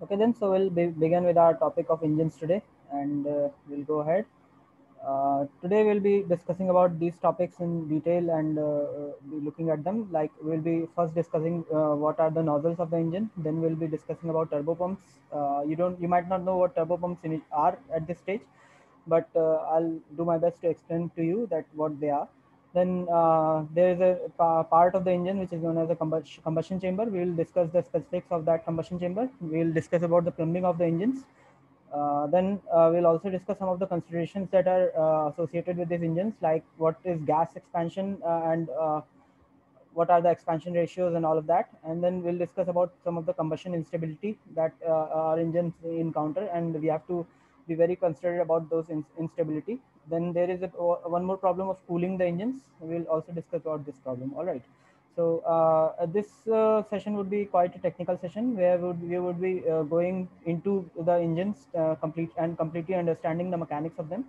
Okay, then, so we'll begin with our topic of engines today, and we'll go ahead. Today, we'll be discussing about these topics in detail and be looking at them. Like, we'll be first discussing what are the nozzles of the engine. Then, we'll be discussing about turbo pumps. You might not know what turbo pumps are at this stage, but I'll do my best to explain to you that what they are. Then there is a part of the engine which is known as a combustion chamber. We will discuss the specifics of that combustion chamber. We will discuss about the plumbing of the engines. Then we'll also discuss some of the considerations that are associated with these engines, like what is gas expansion and what are the expansion ratios and all of that. And then we'll discuss about some of the combustion instability that our engines encounter, and we have to be very considerate about those instability. Then there is one more problem of cooling the engines. We'll also discuss about this problem. All right. So this session would be quite a technical session where we would be going into the engines completely understanding the mechanics of them.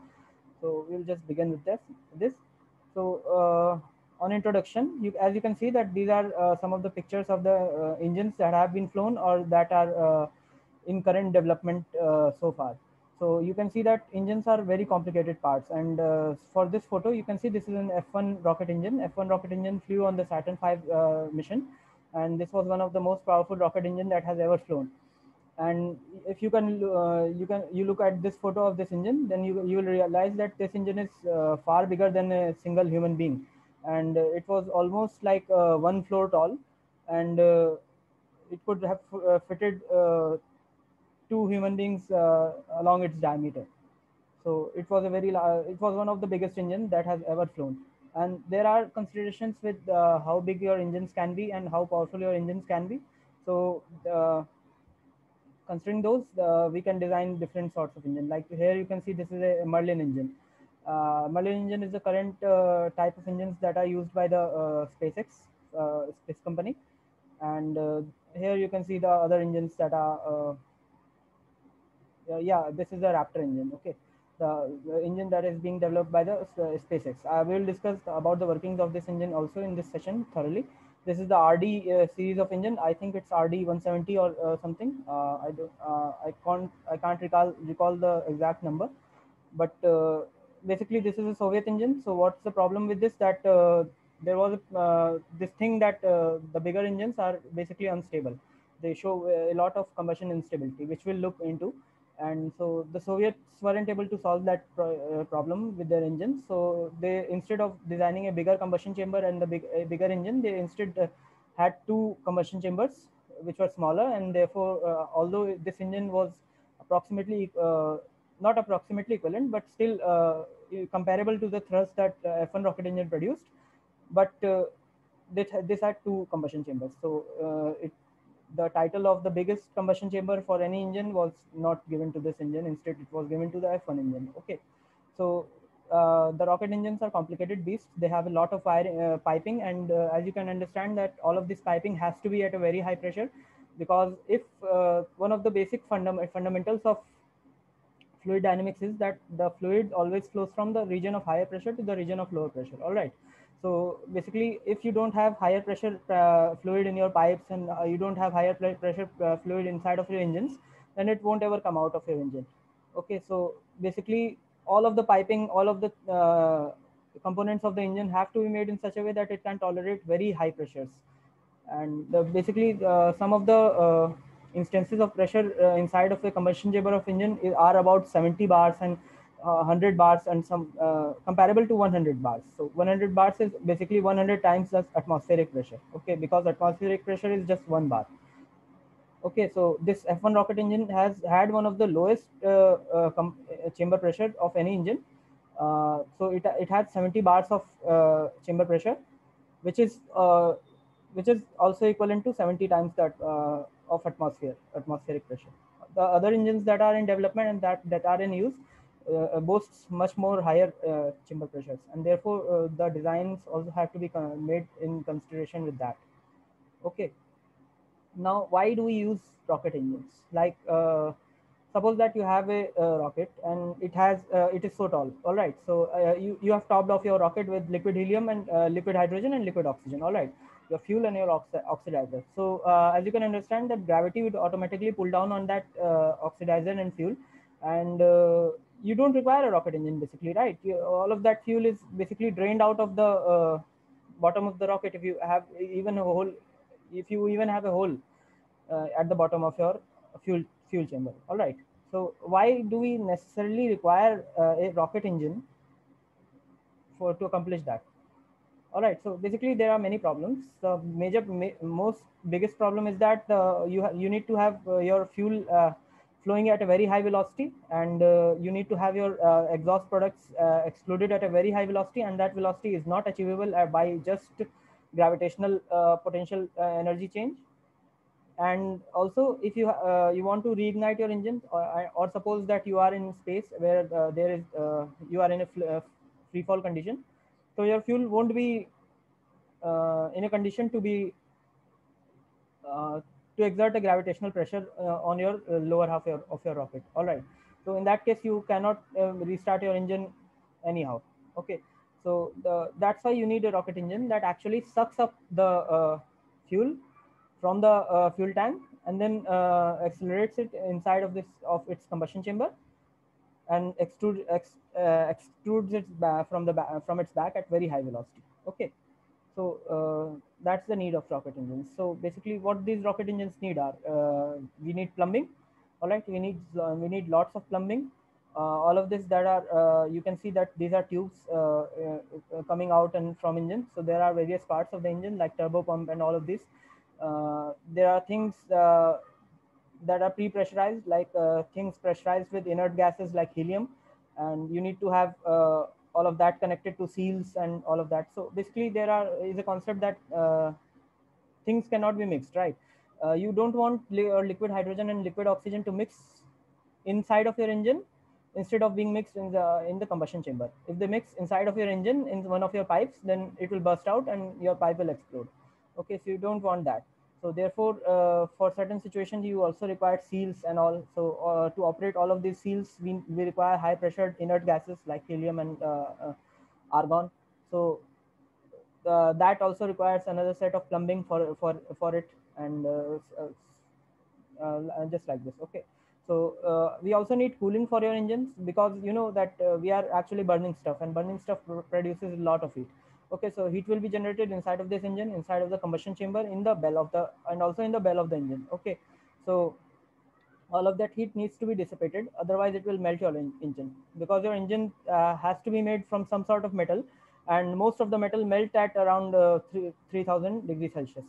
So we'll just begin with this. So on introduction, as you can see that these are some of the pictures of the engines that have been flown or that are in current development so far. So you can see that engines are very complicated parts. And for this photo, you can see this is an F1 rocket engine. F1 rocket engine flew on the Saturn V mission, and this was one of the most powerful rocket engine that has ever flown. And if you look at this photo of this engine, then you will realize that this engine is far bigger than a single human being, and it was almost like one floor tall, and it could have fitted two human beings along its diameter. So it was one of the biggest engines that has ever flown. And there are considerations with how big your engines can be and how powerful your engines can be. So considering those, we can design different sorts of engine. Like here, you can see this is a Merlin engine. Merlin engine is the current type of engines that are used by the SpaceX space company. And here you can see the other engines that are yeah, this is a Raptor engine. Okay, the engine that is being developed by the SpaceX. I will discuss about the workings of this engine also in this session thoroughly. This is the RD series of engine. I think it's RD 170 or something. I can't recall the exact number, but basically this is a Soviet engine. So what's the problem with this? That there was this thing that the bigger engines are basically unstable. They show a lot of combustion instability, which we'll look into. And so the Soviets weren't able to solve that problem with their engines. So they, instead of designing a bigger combustion chamber and a bigger engine, they instead had two combustion chambers which were smaller, and therefore although this engine was approximately not approximately equivalent, but still comparable to the thrust that F1 rocket engine produced, but this had two combustion chambers. So the title of the biggest combustion chamber for any engine was not given to this engine. Instead, it was given to the F1 engine. Okay, so the rocket engines are complicated beasts. They have a lot of piping, and as you can understand, that all of this piping has to be at a very high pressure, because if one of the basic fundamentals of fluid dynamics is that the fluid always flows from the region of higher pressure to the region of lower pressure. All right. So basically, if you don't have higher pressure fluid in your pipes, and you don't have higher pressure fluid inside of your engines, then it won't ever come out of your engine. Okay. So basically, all of the piping, all of the components of the engine have to be made in such a way that it can tolerate very high pressures. And basically some of the instances of pressure inside of a combustion chamber of engine are about 70 bars and 100 bars, and some comparable to 100 bars. So 100 bars is basically 100 times the atmospheric pressure. Okay, because atmospheric pressure is just 1 bar. Okay, so this F1 rocket engine has had one of the lowest chamber pressure of any engine. So it had 70 bars of chamber pressure, which is uh, which is also equivalent to 70 times that of atmospheric pressure. The other engines that are in development and that are in use boasts much more higher chamber pressures, and therefore the designs also have to be made in consideration with that. Okay, now why do we use rocket engines? Like suppose that you have a rocket, and it is so tall. All right, so you have topped off your rocket with liquid helium and liquid hydrogen and liquid oxygen. All right, your fuel and your oxidizer. So as you can understand that gravity would automatically pull down on that oxidizer and fuel, and you don't require a rocket engine basically, right? All of that fuel is basically drained out of the bottom of the rocket. If you have even a hole, if you even have a hole at the bottom of your fuel chamber. All right. So why do we necessarily require a rocket engine for to accomplish that? All right. So basically, there are many problems. The most biggest problem is that you need to have your fuel flowing at a very high velocity, and you need to have your exhaust products excluded at a very high velocity, and that velocity is not achievable by just gravitational potential energy change. And also, if you want to reignite your engine, or suppose that you are in space where there is you are in a free fall condition, so your fuel won't be in a condition to be uh, to exert a gravitational pressure on your lower half of your rocket. All right. So in that case, you cannot restart your engine anyhow. Okay. So that's why you need a rocket engine that actually sucks up the fuel from the fuel tank, and then accelerates it inside of its combustion chamber, and extrudes it from its back at very high velocity. Okay. So that's the need of rocket engines. So basically, what these rocket engines need are we need plumbing. All right, we need lots of plumbing. All of this that are you can see that these are tubes coming out and from engine. So there are various parts of the engine like turbo pump and all of this. There are things that are pre-pressurized, like things pressurized with inert gases like helium, and you need to have all of that connected to seals and all of that. So basically, is a concept that things cannot be mixed, right? You don't want liquid hydrogen and liquid oxygen to mix inside of your engine instead of being mixed in the combustion chamber. If they mix inside of your engine in one of your pipes, then it will burst out and your pipe will explode. Okay, so you don't want that. So therefore, for certain situations, you also require seals and all. So to operate all of these seals, we require high pressured inert gases like helium and argon. So that also requires another set of plumbing for it, and just like this. Okay. So we also need cooling for your engines, because you know that we are actually burning stuff, and burning stuff produces a lot of heat. Okay, so heat will be generated inside of this engine, inside of the combustion chamber, in the bell of the and also in the bell of the engine. Okay. So all of that heat needs to be dissipated, otherwise it will melt your engine, because your engine has to be made from some sort of metal, and most of the metal melt at around 3000 degrees Celsius.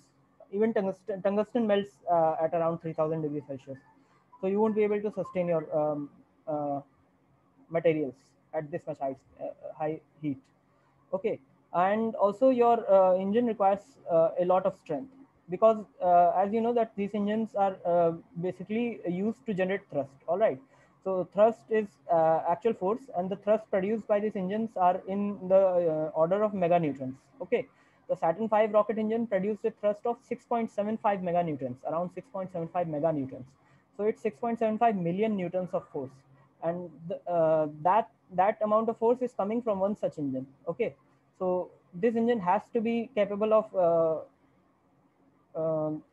Even tungsten melts at around 3000 degrees Celsius. So you won't be able to sustain your materials at this much high heat. Okay. And also your engine requires a lot of strength, because as you know that these engines are basically used to generate thrust. All right. So thrust is actual force, and the thrust produced by these engines are in the order of meganewtons. Okay. The Saturn V rocket engine produced a thrust of 6.75 meganewtons, around 6.75 meganewtons. So it's 6.75 million newtons of force, and that amount of force is coming from one such engine. Okay. So this engine has to be capable of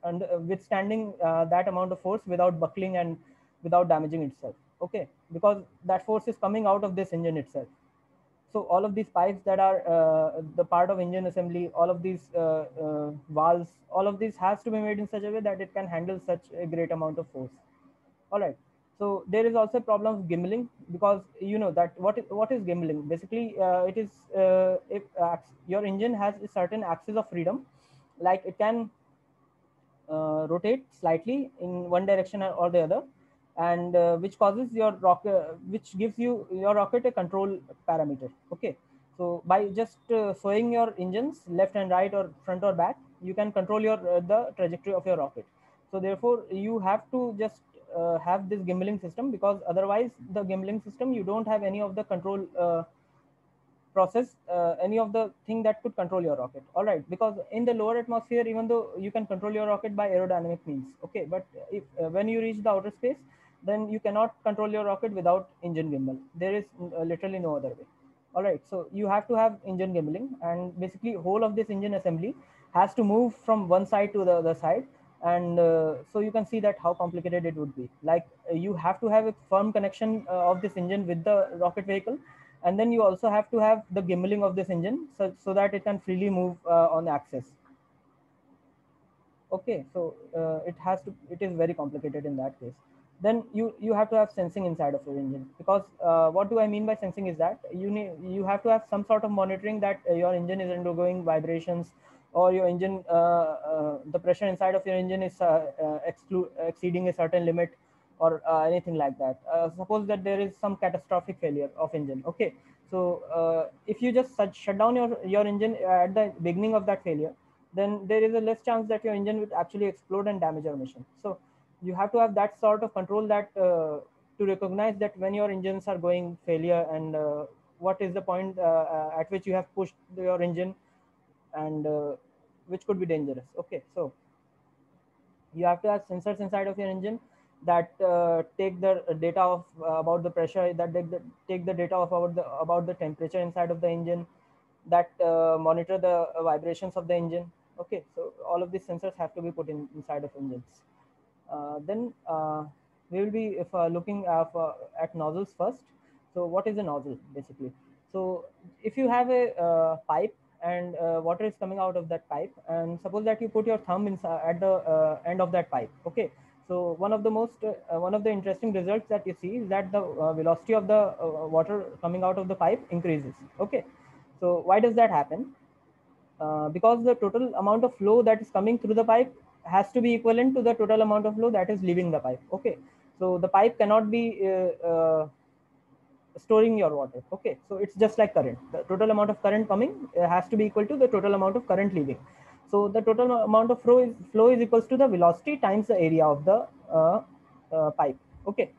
and withstanding that amount of force without buckling and without damaging itself. Okay, because that force is coming out of this engine itself. So all of these pipes that are the part of engine assembly, all of these valves, all of this has to be made in such a way that it can handle such a great amount of force. All right. So there is also a problem of gimbaling, because you know that what is gimbaling? Basically, it is if your engine has a certain axis of freedom, like it can rotate slightly in one direction or the other, and which causes your rocket, which gives you your rocket a control parameter. Okay. So by just swaying your engines left and right or front or back, you can control your the trajectory of your rocket. So therefore, you have to just have this gimbaling system, because otherwise the gimbaling system, you don't have any of the control process, any of the thing that could control your rocket. All right. Because in the lower atmosphere, even though you can control your rocket by aerodynamic means. Okay. But if when you reach the outer space, then you cannot control your rocket without engine gimbal. There is literally no other way. All right. So you have to have engine gimbaling, and basically whole of this engine assembly has to move from one side to the other side. And so you can see that how complicated it would be. Like you have to have a firm connection of this engine with the rocket vehicle, and then you also have to have the gimbaling of this engine, so that it can freely move on the axis. Okay, so it is very complicated in that case. Then you have to have sensing inside of your engine, because what do I mean by sensing is that you have to have some sort of monitoring that your engine is undergoing vibrations, or your engine the pressure inside of your engine is exceeding a certain limit, or anything like that. Suppose that there is some catastrophic failure of engine. Okay, so if you just shut down your engine at the beginning of that failure, then there is a less chance that your engine would actually explode and damage your mission. So you have to have that sort of control, that to recognize that when your engines are going failure, and what is the point at which you have pushed your engine, and which could be dangerous. Okay, so you have to have sensors inside of your engine that take the data of about the pressure, that take the data of about the temperature inside of the engine, that monitor the vibrations of the engine. Okay, so all of these sensors have to be put inside of engines. Then we will be if looking at nozzles first. So what is a nozzle basically? So if you have a pipe, and water is coming out of that pipe, and suppose that you put your thumb inside at the end of that pipe. Okay, so one of the interesting results that you see is that the velocity of the water coming out of the pipe increases. Okay, so why does that happen? Because the total amount of flow that is coming through the pipe has to be equivalent to the total amount of flow that is leaving the pipe. Okay, so the pipe cannot be storing your water. Okay, so it's just like current. The total amount of current coming has to be equal to the total amount of current leaving. So the total amount of flow is equals to the velocity times the area of the pipe. Okay,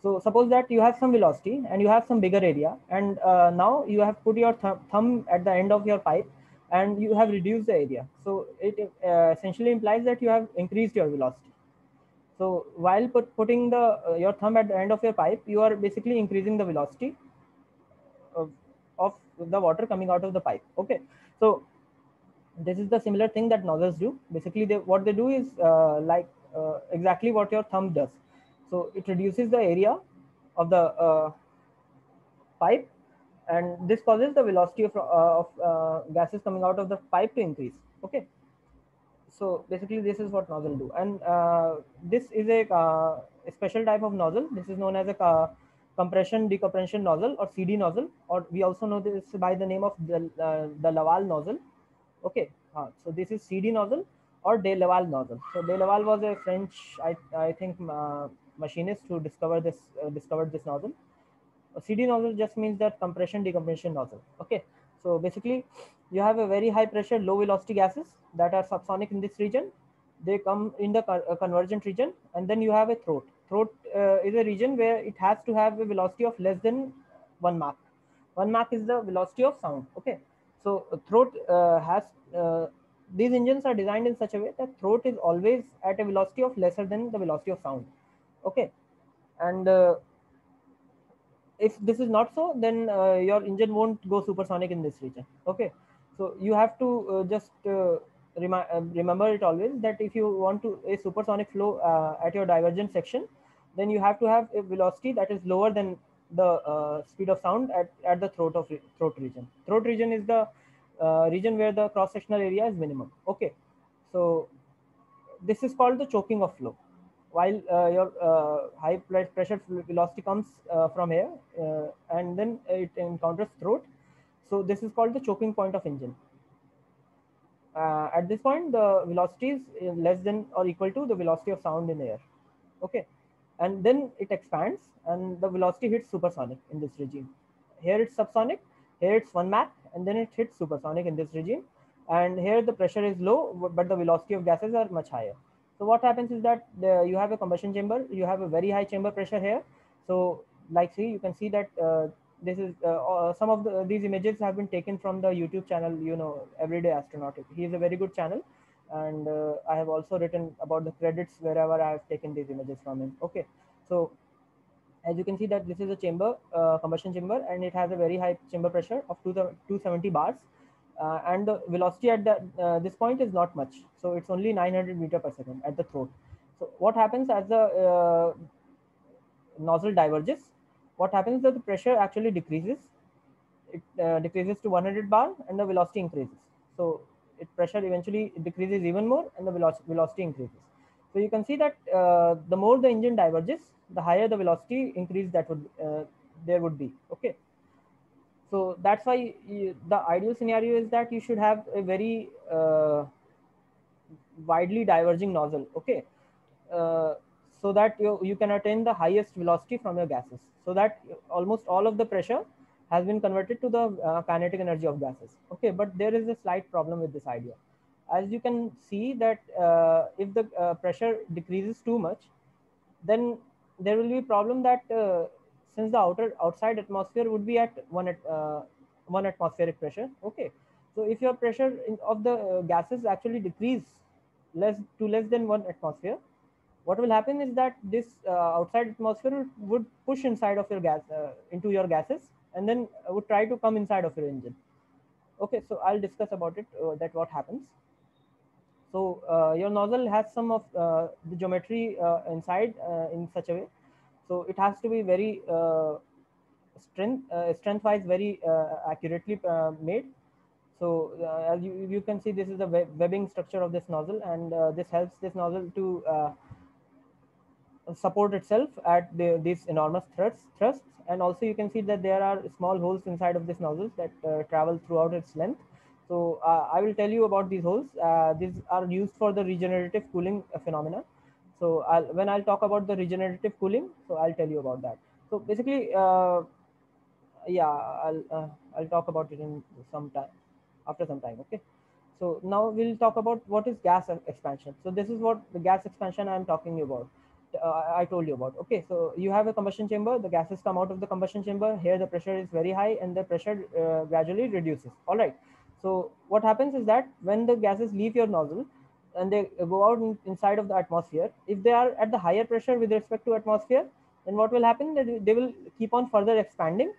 so suppose that you have some velocity and you have some bigger area, and now you have put your thumb at the end of your pipe, and you have reduced the area. So it essentially implies that you have increased your velocity. So while putting the your thumb at the end of your pipe, you are basically increasing the velocity of the water coming out of the pipe. Okay, so this is the similar thing that nozzles do. Basically, what they do is exactly what your thumb does. So it reduces the area of the pipe, and this causes the velocity of gases coming out of the pipe to increase. Okay, so basically this is what nozzle do. And this is a special type of nozzle. This is known as a compression decompression nozzle, or CD nozzle, or we also know this by the name of the Laval nozzle. Okay, so this is CD nozzle or de Laval nozzle. So de Laval was a French, I think, machinist who discovered this nozzle. A CD nozzle just means that compression decompression nozzle. Okay, so basically you have a very high pressure low velocity gases that are subsonic in this region. They come in the convergent region, and then you have a throat. Throat is a region where it has to have a velocity of less than 1 Mach. 1 Mach is the velocity of sound. Okay, so throat has these engines are designed in such a way that throat is always at a velocity of lesser than the velocity of sound. Okay, and if this is not so, then your engine won't go supersonic in this region. Okay, so you have to just remember it always, that if you want to a supersonic flow at your divergent section, then you have to have a velocity that is lower than the speed of sound at the throat region. Throat region is the region where the cross sectional area is minimum. Okay, so this is called the choking of flow. While your high pressure velocity comes from here, and then it encounters throat, so this is called the choking point of engine. At this point, the velocity is less than or equal to the velocity of sound in air. Okay, and then it expands, and the velocity hits supersonic in this regime. Here it's subsonic, here it's 1 Mach, and then it hits supersonic in this regime. And here the pressure is low, but the velocity of gases are much higher. So what happens is that you have a combustion chamber, you have a very high chamber pressure here. So like see, you can see that this is some of these images have been taken from the YouTube channel, Everyday Astronaut. He is a very good channel, and I have also written about the credits wherever I have taken these images from him. Okay, so as you can see that this is a chamber, combustion chamber, and it has a very high chamber pressure of 270 bars. and the velocity at this point is not much. So it's only 900 meter per second at the throat. So what happens as the nozzle diverges? What happens is that the pressure actually decreases. It decreases to 100 bar and the velocity increases. So pressure eventually decreases even more and the velocity increases. So you can see that the more the engine diverges, the higher the velocity increase that would there would be. Okay. So that's why the ideal scenario is that you should have a very widely diverging nozzle. Okay. Uh, so that you can attain the highest velocity from your gases, so that almost all of the pressure has been converted to the kinetic energy of gases. Okay, but there is a slight problem with this idea. As you can see that if the pressure decreases too much, then there will be a problem that since the outside atmosphere would be at one atmospheric pressure. Okay, so if your pressure of the gases actually decrease less than 1 atmosphere, what will happen is that this outside atmosphere would push inside of your gas into your gases, and then would try to come inside of your engine. Okay, so I'll discuss about it, that what happens. So your nozzle has some of the geometry inside in such a way. So it has to be very strength wise very accurately made. So as you can see, this is the webbing structure of this nozzle, and this helps this nozzle to support itself at these enormous thrusts. And also you can see that there are small holes inside of this nozzle that travel throughout its length. So I will tell you about these holes. These are used for the regenerative cooling phenomena. So when I'll talk about the regenerative cooling, so I'll tell you about that. So basically, yeah, I'll talk about it in some time, after some time. Okay. So now we'll talk about what is gas expansion. So this is what the gas expansion I'm talking about. I told you about. Okay, so you have a combustion chamber. The gases come out of the combustion chamber. Here the pressure is very high, and the pressure gradually reduces. All right. So what happens is that when the gases leave your nozzle and they go out inside of the atmosphere, if they are at the higher pressure with respect to atmosphere, then what will happen? That they will keep on further expanding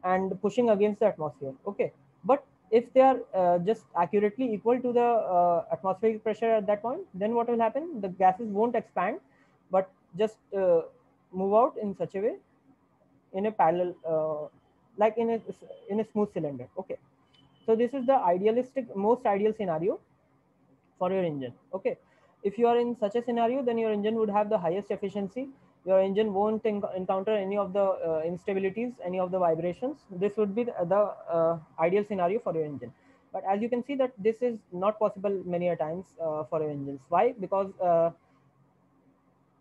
and pushing against the atmosphere. Okay, but if they are just accurately equal to the atmospheric pressure at that point, then what will happen? The gases won't expand, but just move out in such a way, in a parallel, like in a smooth cylinder. Okay, so this is the most ideal scenario for your engine. Okay, if you are in such a scenario, then your engine would have the highest efficiency. Your engine won't encounter any of the instabilities, any of the vibrations. This would be the ideal scenario for your engine. But as you can see that this is not possible many a times for your engines. Why? Because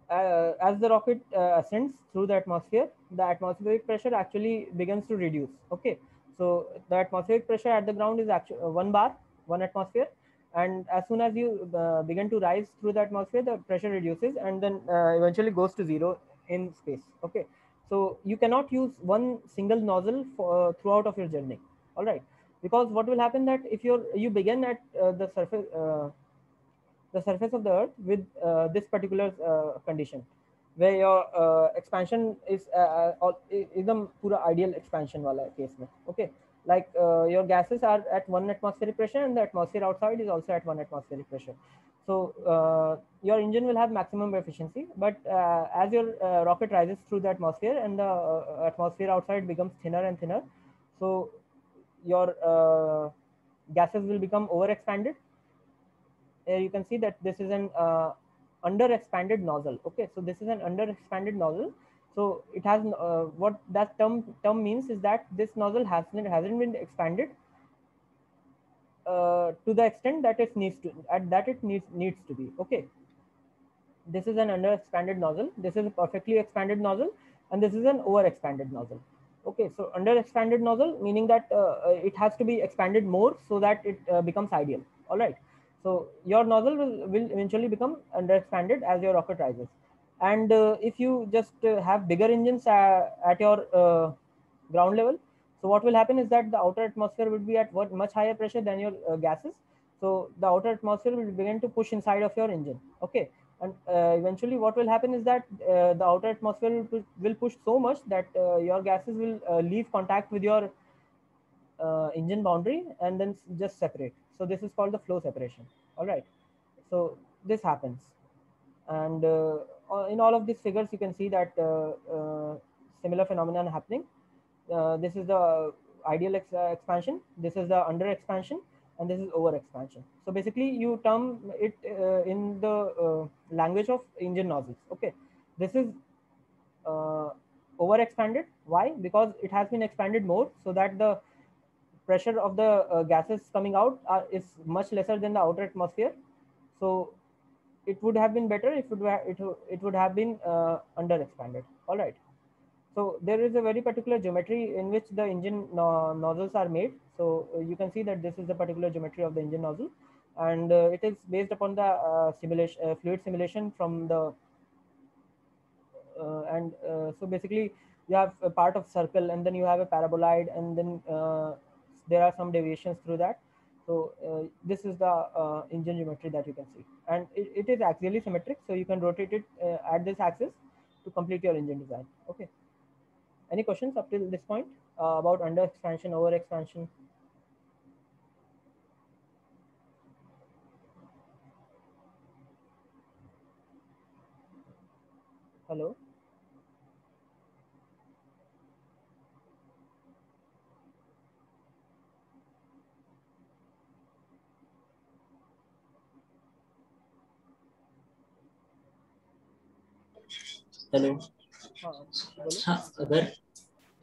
as the rocket ascends through the atmospheric pressure actually begins to reduce. Okay, so the atmospheric pressure at the ground is actually 1 bar, 1 atmosphere, and as soon as you begin to rise through the atmosphere, the pressure reduces and then eventually goes to zero in space. Okay, so you cannot use one single nozzle for throughout of your journey. All right, because what will happen that if you begin at the surface of the earth with this particular condition, where your expansion is एकदम पूरा ideal expansion वाला case में. Okay, like your gases are at 1 atmospheric pressure and the atmosphere outside is also at 1 atmospheric pressure. So your engine will have maximum efficiency, but as your rocket rises through the atmosphere and the atmosphere outside becomes thinner and thinner, so your gases will become over expanded. You can see that this is an under expanded nozzle. Okay, so this is an under expanded nozzle. So it has what that term means is that this nozzle hasn't been expanded to the extent that it needs to be. Okay, this is an under expanded nozzle, this is a perfectly expanded nozzle, and this is an over expanded nozzle. Okay, so under expanded nozzle meaning that it has to be expanded more so that it becomes ideal. All right, so your nozzle will eventually become under expanded as your rocket rises. And if you just have bigger engines at your ground level, so what will happen is that the outer atmosphere will be at much higher pressure than your gases. So the outer atmosphere will begin to push inside of your engine. Okay, and eventually what will happen is that the outer atmosphere will push so much that your gases will leave contact with your engine boundary and then just separate. So this is called the flow separation. All right. So this happens, and in all of these figures you can see that similar phenomenon happening. This is the ideal expansion, this is the under expansion, and this is over expansion. So basically you term it in the language of engine nozzles. Okay, this is over expanded. Why? Because it has been expanded more, so that the pressure of the gases coming out is much lesser than the outer atmosphere. So it would have been better if it would have been under expanded. All right. So there is a very particular geometry in which the engine nozzles are made. So you can see that this is the particular geometry of the engine nozzle, and it is based upon the simulation, fluid simulation from the so basically you have a part of circle, and then you have a paraboloid, and then there are some deviations through that. So this is the engine geometry that you can see, and it is axially symmetric, so you can rotate it at this axis to complete your engine design. Okay. Any questions up till this point about under expansion, over expansion? Hello? Hello. हाँ बोलो। हाँ, अगर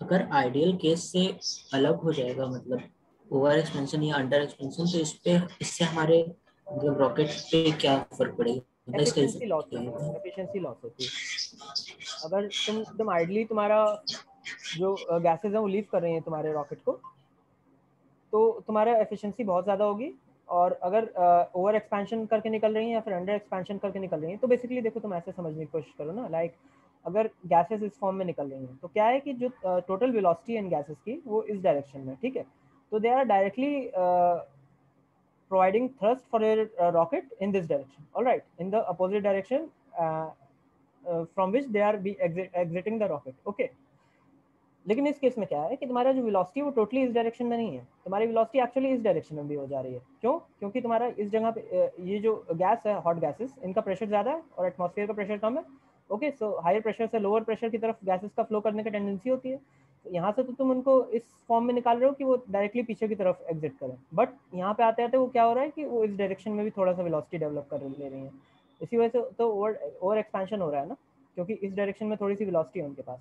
अगर ideal case से अलग हो जाएगा, मतलब ओवर एक्सपेंशन या अंडर एक्सपेंशन, तो इससे हमारे मतलब रॉकेट पे क्या फर्क पड़ेगा, मतलब इसका एफिशिएंसी लॉस इफेक्ट क्या होती है, होगा? एफिशिएंसी लॉस होती है। अगर तुम आइडली तुम्हारा जो गैसेज है वो लीव कर रही हैं तुम्हारे रॉकेट को, तो तुम्हारा एफिशिएंसी बहुत ज़्यादा होगी। और अगर ओवर एक्सपेंशन करके निकल रही हैं या फिर अंडर एक्सपेंशन करके निकल रही हैं, तो बेसिकली देखो तुम ऐसे समझने की कोशिश करो ना, लाइक अगर गैसेस इस फॉर्म में निकल रही हैं तो क्या है कि जो टोटल वेलोसिटी इन गैसेस की वो इस डायरेक्शन में, ठीक है, तो they are directly providing thrust for a rocket in this direction, all right, in the opposite direction from which they are exiting the rocket. Okay. लेकिन इस केस में क्या है कि तुम्हारा जो वेलोसिटी वो टोटली इस डायरेक्शन में नहीं है, तुम्हारी वेलोसिटी एक्चुअली इस डायरेक्शन में भी हो जा रही है। क्यों? क्योंकि तुम्हारा इस जगह पे ये जो गैस है, हॉट गैसेस, इनका प्रेशर ज़्यादा है और एटमॉस्फेयर का प्रेशर कम है। ओके, सो हायर प्रेशर से लोअर प्रेशर की तरफ गैसेस का फ्लो करने की टेंडेंसी होती है। तो यहाँ से तो तुम उनको इस फॉर्म में निकाल रहे हो कि वो डायरेक्टली पीछे की तरफ एग्जिट करें, बट यहाँ पे आते आते वो क्या हो रहा है कि वो इस डायरेक्शन में भी थोड़ा सा वेलोसिटी डेवलप कर ले रही है। इसी वजह से तो ओवर एक्सपेंशन हो रहा है ना, क्योंकि इस डायरेक्शन में थोड़ी सी वेलोसिटी है उनके पास।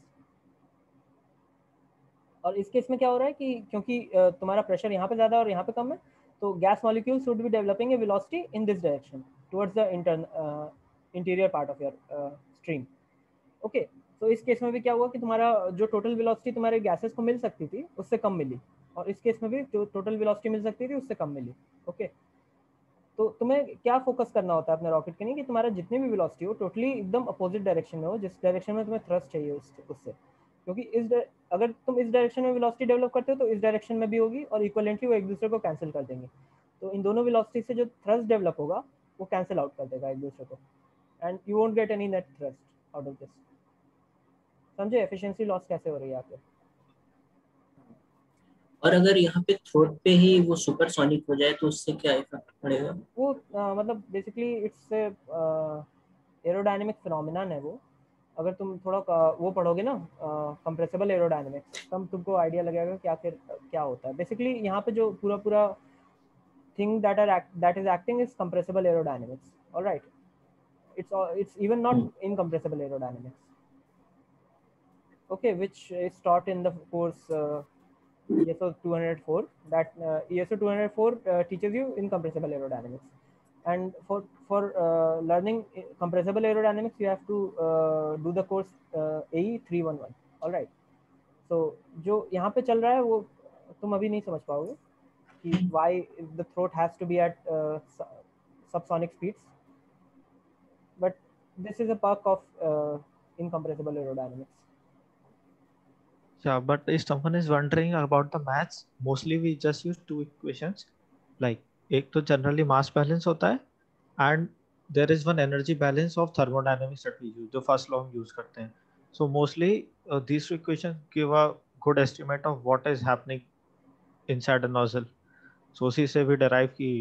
और इस केस में क्या हो रहा है कि क्योंकि तुम्हारा प्रेशर यहाँ पे ज़्यादा और यहाँ पे कम है, तो gas molecules would be developing a velocity in this direction towards the interior part of your stream. Okay, तो इस केस में भी क्या हुआ कि तुम्हारा जो टोटल वेलोसिटी तुम्हारे गैसेस को मिल सकती थी उससे कम मिली, और इस केस में भी जो टोटल वेलोसिटी मिल सकती थी उससे कम मिली। ओके, तो तुम्हें क्या फोकस करना होता है अपने रॉकेट के लिए कि तुम्हारा जितनी भी वेलोसिटी हो टोटली एकदम अपोजिट डायरेक्शन में हो, जिस डायरेक्शन में तुम्हें थ्रस्ट चाहिए उससे। क्योंकि अगर तुम इस डायरेक्शन में वेलोसिटी डेवलप करते हो तो इस डायरेक्शन में भी होगी, और इक्वलेंटली वो एक दूसरे को कैंसिल कर देंगे। तो इन दोनों वेलोसिटी से जो थ्रस्ट डेवलप होगा वो कैंसिल आउट कर देगा एक दूसरे को, and you won't get any net thrust out of this. समझे एफिशिएंसी लॉस कैसे हो रही है आपके? और अगर यहाँ पे थ्रोट पे ही वो सुपरसोनिक हो जाए तो उससे क्या इफेक्ट पड़ेगा? वो मतलब बेसिकली इट्स एरोडायनेमिक फिनोमिनन है वो। अगर तुम थोड़ा वो पढ़ोगे ना कंप्रेसिबल एरोडायनेमिक्स, तब तुमको आइडिया लगेगा कि आखिर क्या होता है। बेसिकली यहाँ पे जो पूरा पूरा thing that is acting is compressible aerodynamics. All right, it's even not incompressible aerodynamics. Okay, which is taught in the course ESO 204. That ESO 204 teaches you incompressible aerodynamics, and for learning compressible aerodynamics you have to do the course AE 311. All right, so जो यहाँ पे चल रहा है वो तुम अभी नहीं समझ पाओगे कि why the throat has to be at subsonic speeds, but this is a perk of incompressible aerodynamics. Yeah, but if someone is wondering about the maths, mostly we just use two equations. Like एक तो generally mass balance होता है, and there is one energy balance of thermodynamics that we use, जो first law हम use करते हैं. So mostly these two equations give a good estimate of what is happening inside a nozzle. So उसी से भी derive की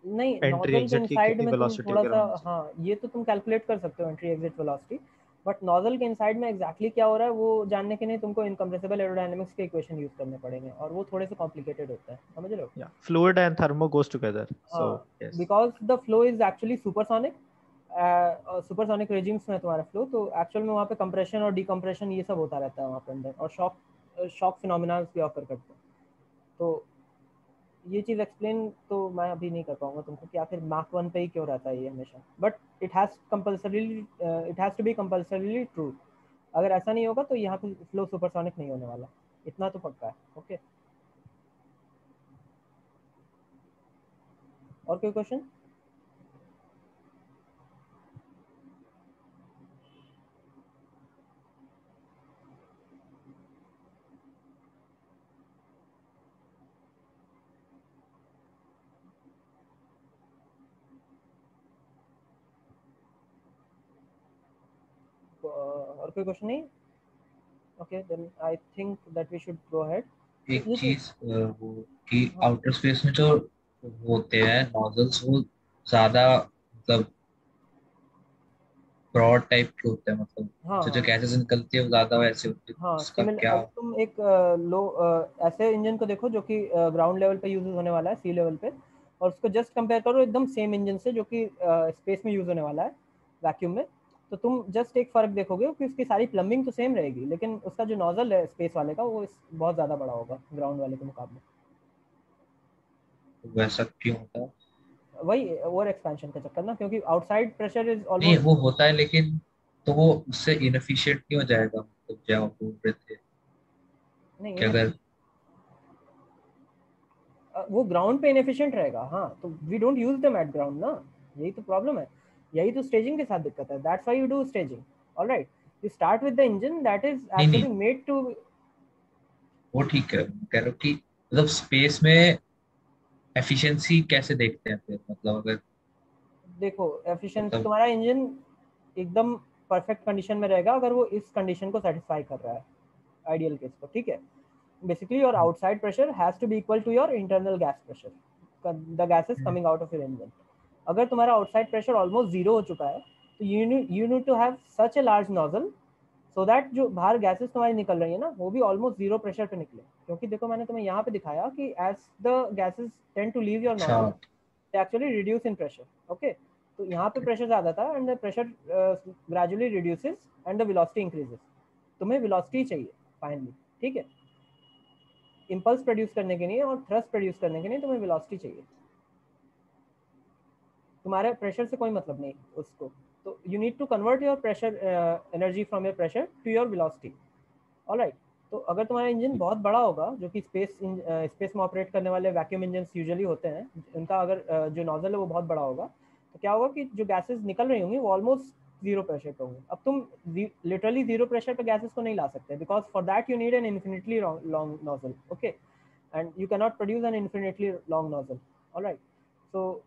नहीं, entry nozzle के exit की इनसाइड कितनी में तुम velocity थोड़ा वगैरह सा, होनी चाहिए. हाँ ये तो तुम कैलकुलेट कर सकते हो entry exit velocity, but nozzle के इनसाइड में एग्जैक्टली क्या हो रहा है वो जानने के लिए तुमको इनकम्प्रेसिबल एरोडायनेमिक्स के इक्वेशन यूज करने पड़ेंगे, और वो थोड़े से कॉम्प्लिकेटेड होता है, समझ रहे हो? Yeah, fluid and thermo goes together. So हाँ, yes. Because the flow is actually supersonic, supersonic regimes में तुम्हारा फ्लो, तो एक्चुअल में वहाँ पे कंप्रेशन और डिकम्प्रेशन ये सब होता रहता है वहाँ पे अंदर, और शॉक फिनोमिना भी ऑकर करते हैं। तो ये चीज़ एक्सप्लेन तो मैं अभी नहीं कर पाऊंगा तुमको कि आखिर मार्क 1 पे ही क्यों रहता है ये हमेशा, but it has to be compulsorily true. अगर ऐसा नहीं होगा तो यहाँ पे फ्लो सुपरसोनिक नहीं होने वाला, इतना तो पक्का है। ओके, और कोई क्वेश्चन? और कोई क्वेश्चन नहीं? Okay, then I think that we should go ahead. एक ये चीज वो कि हाँ आउटर स्पेस में जो वो होते हैं नॉजल्स, वो ज्यादा मतलब ब्रॉड टाइप के होते हैं, मतलब हाँ जो हाँ गैसेस निकलती है वो ज्यादा वैसे होती है, हाँ, उसका सिमिलर। क्या? अब तुम एक लो ऐसे इंजन को देखो जो कि ग्राउंड लेवल पे यूज होने वाला है, सी लेवल पे, और उसको जस्ट कंपेयर करो एकदम सेम इंजन से जो कि स्पेस में यूज होने वाला है, वैक्यूम में। तो तुम जस्ट एक फर्क देखोगे कि उसकी सारी प्लम्बिंग तो सेम रहेगी, लेकिन उसका जो नोजल है स्पेस वाले का वो बहुत ज़्यादा बड़ा होगा ग्राउंड वाले के मुकाबले। वैसा क्यों होता है? वही ओवर एक्सपेंशन का चक्कर ना, क्योंकि आउटसाइड प्रेशर इज नहीं, ऑलमोस्ट वो होता है लेकिन तो वो उससे इनएफिशिएंट नहीं हो जाएगा, मतलब जो आप बोल रहे थे नहीं कि अगर वो ग्राउंड पे इनएफिशिएंट रहेगा। हाँ, तो we don't use them at ground ना, यही तो प्रॉब्लम है, यही तो स्टेजिंग के साथ दिक्कत है। That's why you do staging. Alright, you start with the engine that is नहीं नहीं, एक्चुअली मेड टू। वो ठीक है, मैं कह रहा हूँ कि मतलब स्पेस में एफिशिएंसी कैसे देखते हैं फिर, मतलब अगर देखो, एफिशिएंसी मतलब तुम्हारा इंजन एकदम परफेक्ट कंडीशन में रहेगा अगर वो इस कंडीशन को सेटिस्फाई कर रहा है, आइडियल केस को, ठीक है। Basically your outside pressure has to be equal to your internal gas pressure, the gases coming out of your engine. अगर तुम्हारा आउटसाइड प्रेशर ऑलमोस्ट जीरो हो चुका है तो you need to have such a large nozzle so that जो बाहर gases तुम्हारी निकल रही है ना वो भी ऑलमोस्ट जीरो प्रेशर पे निकले। क्योंकि देखो मैंने तुम्हें यहाँ पे दिखाया कि as the gases tend to leave your अच्छा, nozzle they actually reduce in pressure. Okay, तो यहाँ पे प्रेशर ज़्यादा था and the pressure gradually reduces and the velocity increases. तुम्हें वेलोसिटी चाहिए फाइनली, ठीक है, इम्पल्स प्रोड्यूस करने के लिए और थ्रस्ट प्रोड्यूस करने के लिए तुम्हें वेलोसिटी चाहिए, तुम्हारे प्रेशर से कोई मतलब नहीं उसको। तो you need to convert your pressure energy from your pressure to your velocity. Alright, तो अगर तुम्हारा इंजन बहुत बड़ा होगा, जो कि स्पेस में ऑपरेट करने वाले वैक्यूम इंजन यूजुअली होते हैं, उनका अगर जो नोजल है वो बहुत बड़ा होगा, तो क्या होगा कि जो गैसेस निकल रही होंगी वो ऑलमोस्ट जीरो प्रेशर पे होंगी। अब तुम लिटरली जीरो प्रेशर पे गैसेस को नहीं ला सकते, because for that you need an infinitely long nozzle, okay, and you can not produce an infinitely long nozzle. Alright, so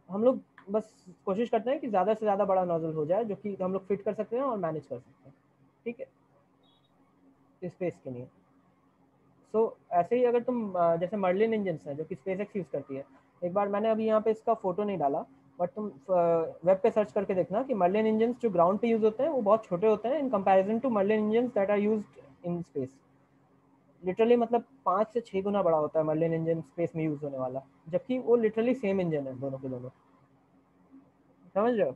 हम लोग बस कोशिश करते हैं कि ज़्यादा से ज़्यादा बड़ा नोजल हो जाए जो कि हम लोग फिट कर सकते हैं और मैनेज कर सकते हैं, ठीक है, स्पेस के लिए। सो ऐसे ही अगर तुम जैसे मर्लिन इंजन है जो कि स्पेस एक्स यूज़ करती है, एक बार मैंने अभी यहाँ पे इसका फोटो नहीं डाला, बट तुम वेब पे सर्च करके देखना कि मर्लिन इंजन जो ग्राउंड पे यूज़ होते हैं वो बहुत छोटे होते हैं in comparison to Merlin engine that are used in space. Literally मतलब 5 से 6 गुना बड़ा होता है मर्लिन इंजन स्पेस में यूज़ होने वाला, जबकि वो लिटरली सेम इंजन है दोनों के दोनों, समझ रहे हो?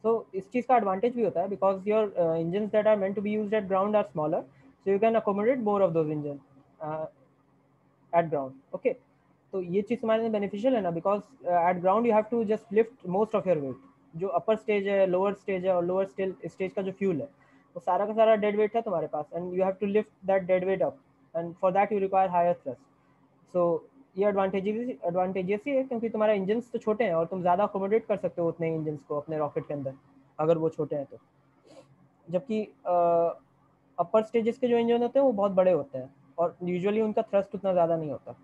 So इस चीज़ का एडवांटेज भी होता है because your engine that are meant to be used at ground are smaller, so you can accommodate more of those engine at ground. Okay, तो ये चीज़ तुम्हारे लिए बेनिफिशियल है ना, because at ground you have to just lift most of your weight. जो upper stage है, lower stage है, और लोअर स्टेज का जो फ्यूल है वो सारा का सारा डेड वेट है तुम्हारे पास, and you have to lift that dead weight up, and for that you require higher thrust. So ये एडवांटेजेस ही है क्योंकि तुम्हारा इंजन्स तो छोटे हैं और तुम ज़्यादा अकोमोडेट कर सकते हो उतने इंजन्स को अपने रॉकेट के अंदर अगर वो छोटे हैं तो। जबकि अपर स्टेजेस के जो इंजन होते हैं वो बहुत बड़े होते हैं और यूजुअली उनका थ्रस्ट उतना ज़्यादा नहीं होता।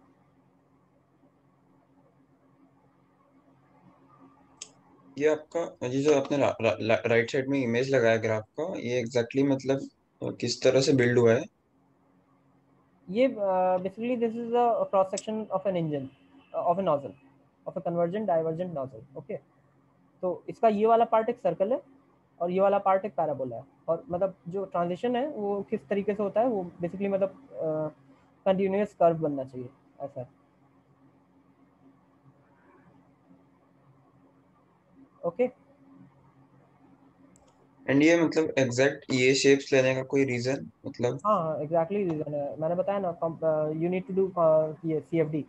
ये आपका, ये जो आपने राइट साइड में इमेज लगाया ग्राफ का, ये एग्जैक्टली मतलब किस तरह से बिल्ड हुआ है? ये basically this is a cross section of an engine of a nozzle of a convergent divergent nozzle. Okay, तो इसका ये वाला पार्ट एक सर्कल है और ये वाला पार्ट एक पैराबोला है, और मतलब जो ट्रांजिशन है वो किस तरीके से होता है, वो बेसिकली मतलब कंटिन्यूअस कर्व बनना चाहिए ऐसा। ओके, एंड ये मतलब एग्जैक्ट ये शेप्स लेने का कोई रीजन मतलब? हाँ एग्जैक्टली रीजन है, मैंने बताया ना, यू नीड टू डू ये CFD,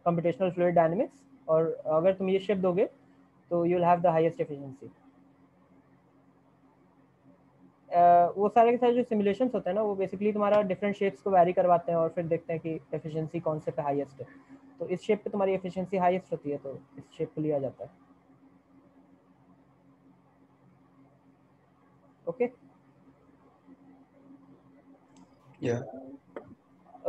कंप्यूटेशनल फ्लूइड डायनेमिक्स, और अगर तुम ये शेप दोगे तो you will have the highest efficiency. वो सारे के सारे जो सिमुलेशंस होते हैं ना, वो बेसिकली तुम्हारा डिफरेंट शेप्स को वैरी करवाते हैं और फिर देखते हैं कि एफिशिएंसी कौन से पे हाईएस्ट है। तो इस शेप पे तुम्हारी एफिशिएंसी हाईएस्ट होती है, तो इस शेप को लिया जाता है। ओके, या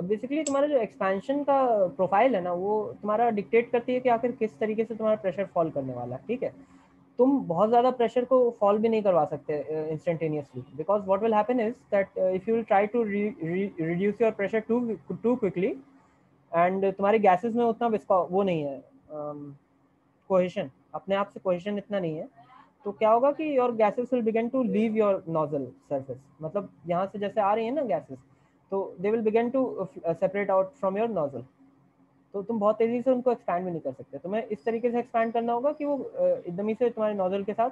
बेसिकली तुम्हारा जो एक्सपेंशन का प्रोफाइल है ना, वो तुम्हारा डिक्टेट करती है कि आखिर किस तरीके से तुम्हारा प्रेशर फॉल करने वाला है। ठीक है, तुम बहुत ज़्यादा प्रेशर को फॉल भी नहीं करवा सकते instantaneously, because what will happen is that if you will try to reduce your pressure too quickly, and तुम्हारी गैसेस में उतना वो नहीं है, कोहेशन, अपने आप से कोहेशन इतना नहीं है, तो क्या होगा कि your gases will begin to leave your nozzle surface. मतलब यहाँ से जैसे आ रही है ना गैसेस, तो they will begin to separate out from your nozzle. तो तुम बहुत तेजी से उनको एक्सपैंड भी नहीं कर सकते, तुम्हें इस तरीके से एक्सपैंड करना होगा कि वो एकदम ही से तुम्हारे नोजल के साथ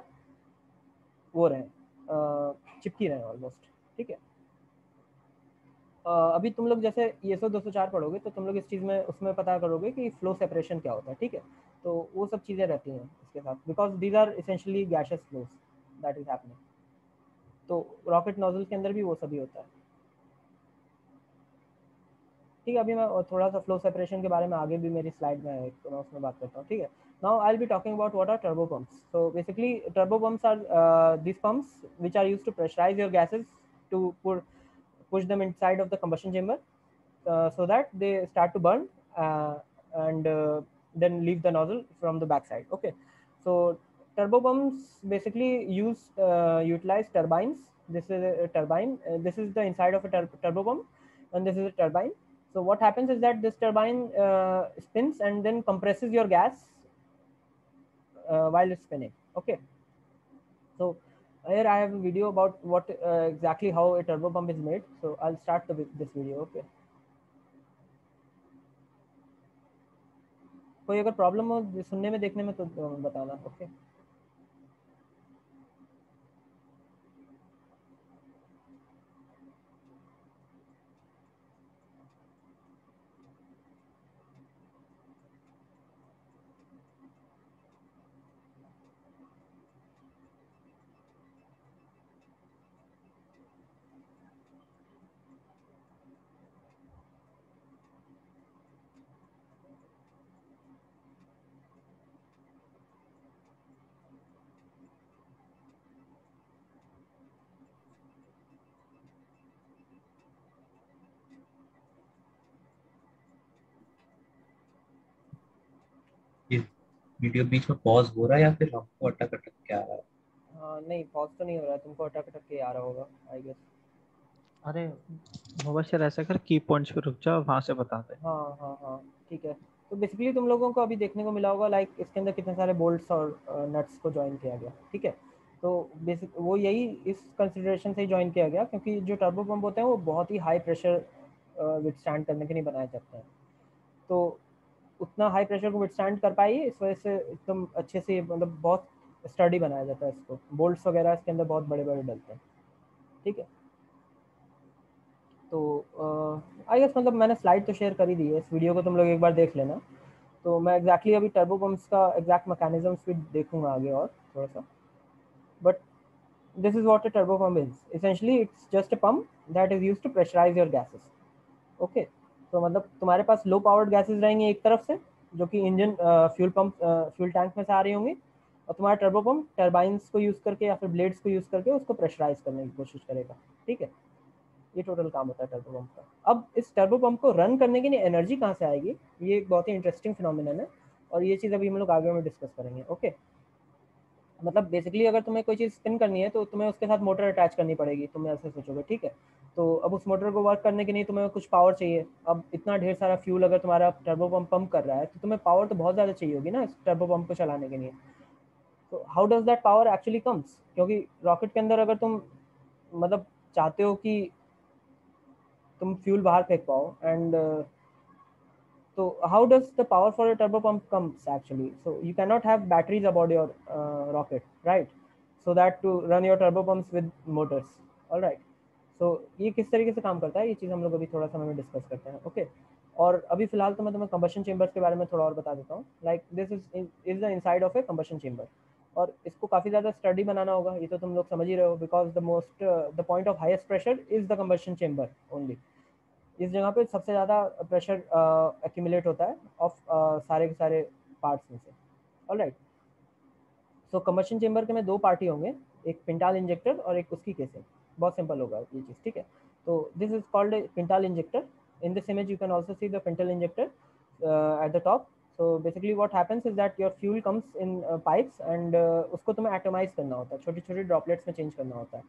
वो रहे, चिपकी रहे ऑलमोस्ट। ठीक है, अभी तुम लोग जैसे ISO 204 पढ़ोगे तो तुम लोग इस चीज़ में उसमें पता करोगे कि फ्लो सेपरेशन क्या होता है। ठीक है, तो वो सब चीज़ें रहती हैं इसके साथ, because these are essentially gaseous flows that is happening. तो रॉकेट नोजल के अंदर भी वो सभी होता है। ठीक है, अभी मैं थोड़ा सा फ्लो सेपरेशन के बारे में आगे भी मेरी स्लाइड में है, तो मैं उसमें बात करता हूँ। ठीक है, now I will be talking about what are turbo pumps. So basically turbo pumps are these pumps which are used to pressurize your gases to push them inside of the combustion chamber, so that they start to burn, uh, and then leave the nozzle from the backside. Okay, so turbo pumps basically utilize turbines. This is a turbine, this is the inside of a turbo pump, and this is a turbine. So what happens is that this turbine spins and then compresses your gas while it's spinning. Okay, so here I have a video about what exactly how a turbo pump is made. So I'll start this video. Okay, कोई अगर problem हो सुनने में देखने में तो बताना। Okay, ये वीडियो बीच में पॉज हो रहा है या फिर हमको अटक अटक के आ रहा है? हाँ नहीं, पॉज तो नहीं हो रहा है, तुमको अटक अटक के आ रहा होगा आई गेस। अरे मुबशर ऐसा कर की पॉइंट्स पे रुक जा, वहां से बता दे। हाँ हाँ हाँ, ठीक है। तो बेसिकली तुम लोगों को अभी देखने को मिला होगा लाइक इसके अंदर कितने सारे बोल्ट्स और नट्स को ज्वाइन किया गया। ठीक है, तो बेसिक वो यही इस कंसिडरेशन से ही ज्वाइन किया गया, क्योंकि जो टर्बो पंप होते हैं वो बहुत ही हाई प्रेशर विथस्टैंड करने के लिए बनाए जाते हैं। तो उतना हाई प्रेशर को विथस्टैंड कर पाई, इस वजह से एकदम अच्छे से मतलब बहुत स्टडी बनाया जाता है इसको, बोल्ट्स वगैरह इसके अंदर बहुत बड़े बड़े डलते हैं। ठीक है, तो आई गेस मतलब मैंने स्लाइड तो शेयर कर ही दी है, इस वीडियो को तुम लोग एक बार देख लेना। तो मैं एग्जैक्टली अभी टर्बो पंप्स का एग्जैक्ट मैकेनिज्म्स भी देखूंगा आगे और थोड़ा सा, but this is what a turbo pump is. Essentially it's just a pump that is used to pressurize your gases. Okay, तो मतलब तुम्हारे पास लो पावर्ड गैसेस रहेंगी एक तरफ से, जो कि engine fuel pump fuel tank में से आ रही होंगी, और तुम्हारा टर्बो पंप टर्बाइंस को यूज करके या फिर ब्लेड्स को यूज करके उसको प्रेशराइज करने की कोशिश करेगा। ठीक है, ये टोटल काम होता है टर्बो पंप का। अब इस टर्बो पंप को रन करने के लिए एनर्जी कहाँ से आएगी, ये एक बहुत ही इंटरेस्टिंग फिनोमिनन है, और ये चीज़ अभी हम लोग आगे में डिस्कस करेंगे। ओके, मतलब बेसिकली अगर तुम्हें कोई चीज़ स्पिन करनी है तो तुम्हें उसके साथ मोटर अटैच करनी पड़ेगी, तुम ऐसे सोचोगे, ठीक है। तो अब उस मोटर को वर्क करने के लिए तुम्हें कुछ पावर चाहिए। अब इतना ढेर सारा फ्यूल अगर तुम्हारा टर्बो पंप कर रहा है तो तुम्हें पावर तो बहुत ज़्यादा चाहिए होगी ना इस टर्बो पंप को चलाने के लिए। तो how does that power actually comes, क्योंकि रॉकेट के अंदर अगर तुम मतलब चाहते हो कि तुम फ्यूल बाहर फेंक पाओ and so how does the power for a turbo pump comes actually? So you cannot have batteries aboard your rocket, right? So that to run your turbo pumps with motors. All right. So ये किस तरीके से काम करता है, ये चीज़ हम लोग अभी थोड़ा समय में डिस्कस करते हैं, ओके। और अभी फिलहाल तो मैं तुम्हें कंबशन चेम्बर्स के बारे में थोड़ा और बता देता हूँ। Like this is the inside of A combustion chamber, और इसको काफ़ी ज़्यादा स्टडी बनाना होगा, ये तो तुम लोग समझ ही रहे हो, because the point of highest pressure is the combustion chamber only. इस जगह पे सबसे ज़्यादा प्रेशर एक्यूमुलेट होता है ऑफ सारे के सारे पार्ट्स में से। ऑलराइट, सो कंबशन चेम्बर के में दो पार्टी होंगे, एक पिंटाल इंजेक्टर और एक उसकी केसिंग। बहुत सिंपल होगा ये चीज़, ठीक है। तो this is called a pintle injector. In this image you can also see the pintle injector at the top. So basically what happens is that your fuel comes in pipes and उसको तुम्हें atomise करना होता है, छोटी छोटी droplets में change करना होता है,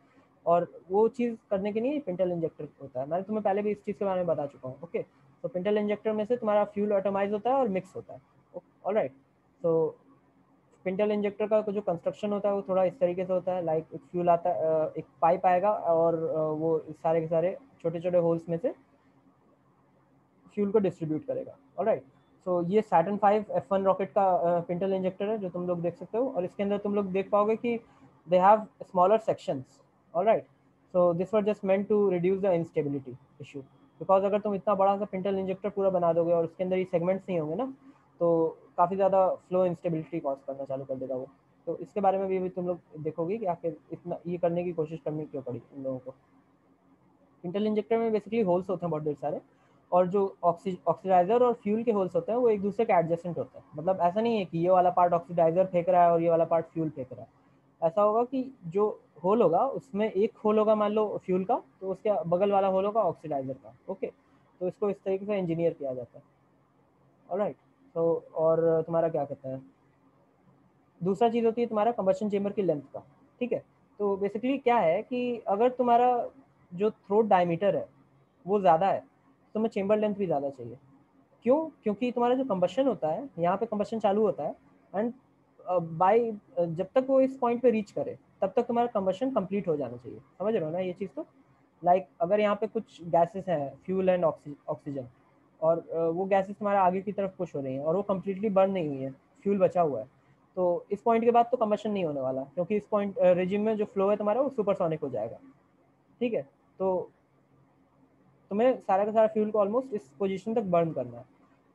और वो चीज़ करने के लिए पिंटल इंजेक्टर होता है। मैं तुम्हें पहले भी इस चीज़ के बारे में बता चुका हूँ, ओके। तो पिंटल इंजेक्टर में से तुम्हारा फ्यूल एटोमाइज होता है और मिक्स होता है, ऑलराइट। तो पिंटल इंजेक्टर का जो कंस्ट्रक्शन होता है वो थोड़ा इस तरीके से होता है, लाइक एक फ्यूल आता है, एक पाइप आएगा और वो सारे के सारे छोटे छोटे होल्स में से फ्यूल को डिस्ट्रीब्यूट करेगा, ऑलराइट। सो ये सैटर्न 5 F1 रॉकेट का पिंटल इंजेक्टर है जो तुम लोग देख सकते हो, और इसके अंदर तुम लोग देख पाओगे कि they have smaller sections, alright. So this were just meant to reduce the instability issue, because अगर तुम इतना बड़ा सा पिंटल इंजेक्टर पूरा बना दोगे और उसके अंदर ये सेगमेंट्स नहीं होंगे ना, तो काफ़ी ज़्यादा फ्लो इंस्टेबिलिटी कॉज करना चालू कर देगा वो। तो इसके बारे में भी तुम लोग देखोगे कि आखिर इतना ये करने की कोशिश करनी क्यों पड़ी इन लोगों को। पिंटल इंजेक्टर में बेसिकली होल्स होते हैं बहुत ढेर सारे, और जो ऑक्सीडाइजर और फ्यूल के होल्स होते हैं वो एक दूसरे के एडजेसेंट होते हैं। मतलब ऐसा नहीं है कि ये वाला पार्ट ऑक्सीडाइजर फेंक रहा है और ये वाला पार्ट फ्यूल फेंक रहा है। ऐसा होगा कि जो होल होगा उसमें एक होल होगा मान लो फ्यूल का, तो उसके बगल वाला होल होगा ऑक्सीडाइजर का, ओके। तो इसको इस तरीके से इंजीनियर किया जाता है, ऑलराइट। तो और तुम्हारा क्या कहता है, दूसरा चीज़ होती है तुम्हारा कंबशन चेम्बर की लेंथ का, ठीक है। तो बेसिकली क्या है कि अगर तुम्हारा जो थ्रोट डायमीटर है वो ज़्यादा है तो तुम्हें चेम्बर लेंथ भी ज़्यादा चाहिए। क्यों? क्योंकि तुम्हारा जो कंबशन होता है, यहाँ पे कंबशन चालू होता है, एंड बाय जब तक वो इस पॉइंट पे रीच करे तब तक तुम्हारा कंबशन कंप्लीट हो जाना चाहिए। समझ रहे हो ना ये चीज़? तो लाइक अगर यहाँ पे कुछ गैसेस हैं, फ्यूल एंड ऑक्सीजन, और वो गैसेस तुम्हारा आगे की तरफ पुश हो रही हैं और वो कम्प्लीटली बर्न नहीं हुई है, फ्यूल बचा हुआ है, तो इस पॉइंट के बाद तो कंबशन नहीं होने वाला, क्योंकि इस पॉइंट रिजिम में जो फ्लो है तुम्हारा वो सुपरसोनिक हो जाएगा, ठीक है। तो तुम्हें सारा का सारा फ्यूल को ऑलमोस्ट इस पोजीशन तक बर्न करना है।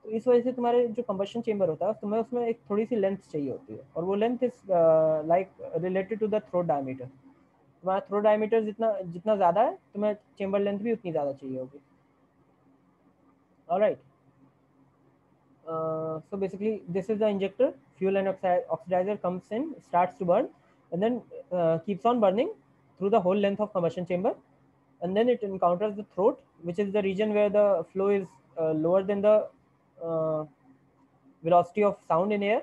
तो इस वजह से तुम्हारे जो कंबशन चेम्बर होता है तुम्हें उसमें एक थोड़ी सी लेंथ चाहिए होती है, और वो length is like related to the throat diameter. तुम्हारा थ्रोट डायमीटर जितना जितना ज़्यादा है तुम्हें चेम्बर लेंथ भी उतनी ज़्यादा चाहिए होगी, alright. So basically this is the injector, fuel and oxidizer comes in, starts to burn, and then keeps on burning through the whole length of combustion chamber, and then it encounters the throat, which is the region where the flow is lower than the uh, velocity of sound in air,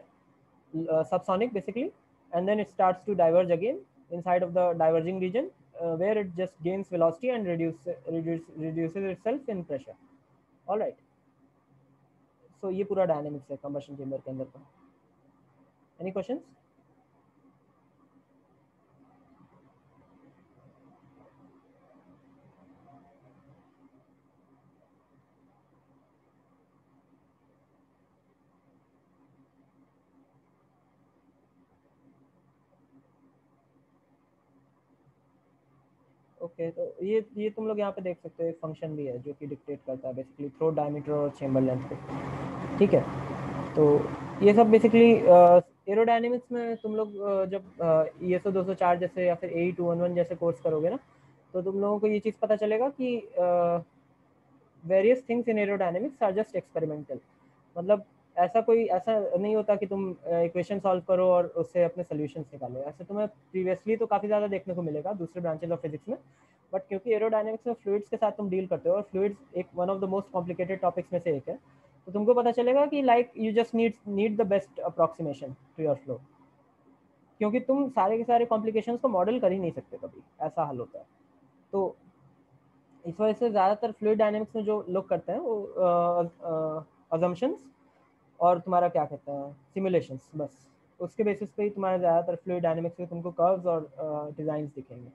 subsonic basically, and then it starts to diverge again inside of the diverging region, where it just gains velocity and reduces itself in pressure, all right। So ये पूरा dynamics है combustion chamber के अंदर का। Any questions? Okay, तो ये तुम लोग यहाँ पे देख सकते हो, एक फंक्शन भी है जो कि डिक्टेट करता है बेसिकली थ्रोट डायमीटर और चेम्बर लेंथ को, ठीक है। तो ये सब बेसिकली एरोडायनेमिक्स में तुम लोग जब ESO 204 जैसे या फिर AE 211 जैसे कोर्स करोगे ना, तो तुम लोगों को ये चीज़ पता चलेगा कि various things in aerodynamics are just experimental. मतलब ऐसा नहीं होता कि तुम इक्वेशन सॉल्व करो और उससे अपने सोल्यूशंस निकालो। ऐसे तुम्हें प्रीवियसली तो काफ़ी ज़्यादा देखने को मिलेगा दूसरे ब्रांचेज ऑफ फिजिक्स में, बट क्योंकि एरोडायनेमिक्स में फ्लूइड्स के साथ तुम डील करते हो और फ्लूइड्स एक one of the most complicated topics में से एक है, तो तुमको पता चलेगा कि like you just need the best approximation to your flow, क्योंकि तुम सारे के सारे कॉम्प्लिकेशंस को मॉडल कर ही नहीं सकते कभी, ऐसा हल होता है। तो इस वजह से ज़्यादातर फ्लूइड डायनेमिक्स में जो लोग करते हैं वो अजम्पशंस और तुम्हारा क्या कहते हैं सिमुलेशंस, बस उसके बेसिस पे ही तुम्हारा ज़्यादातर फ्लूइड डायनेमिक्स में तुमको कर्व्स और डिज़ाइंस दिखेंगे,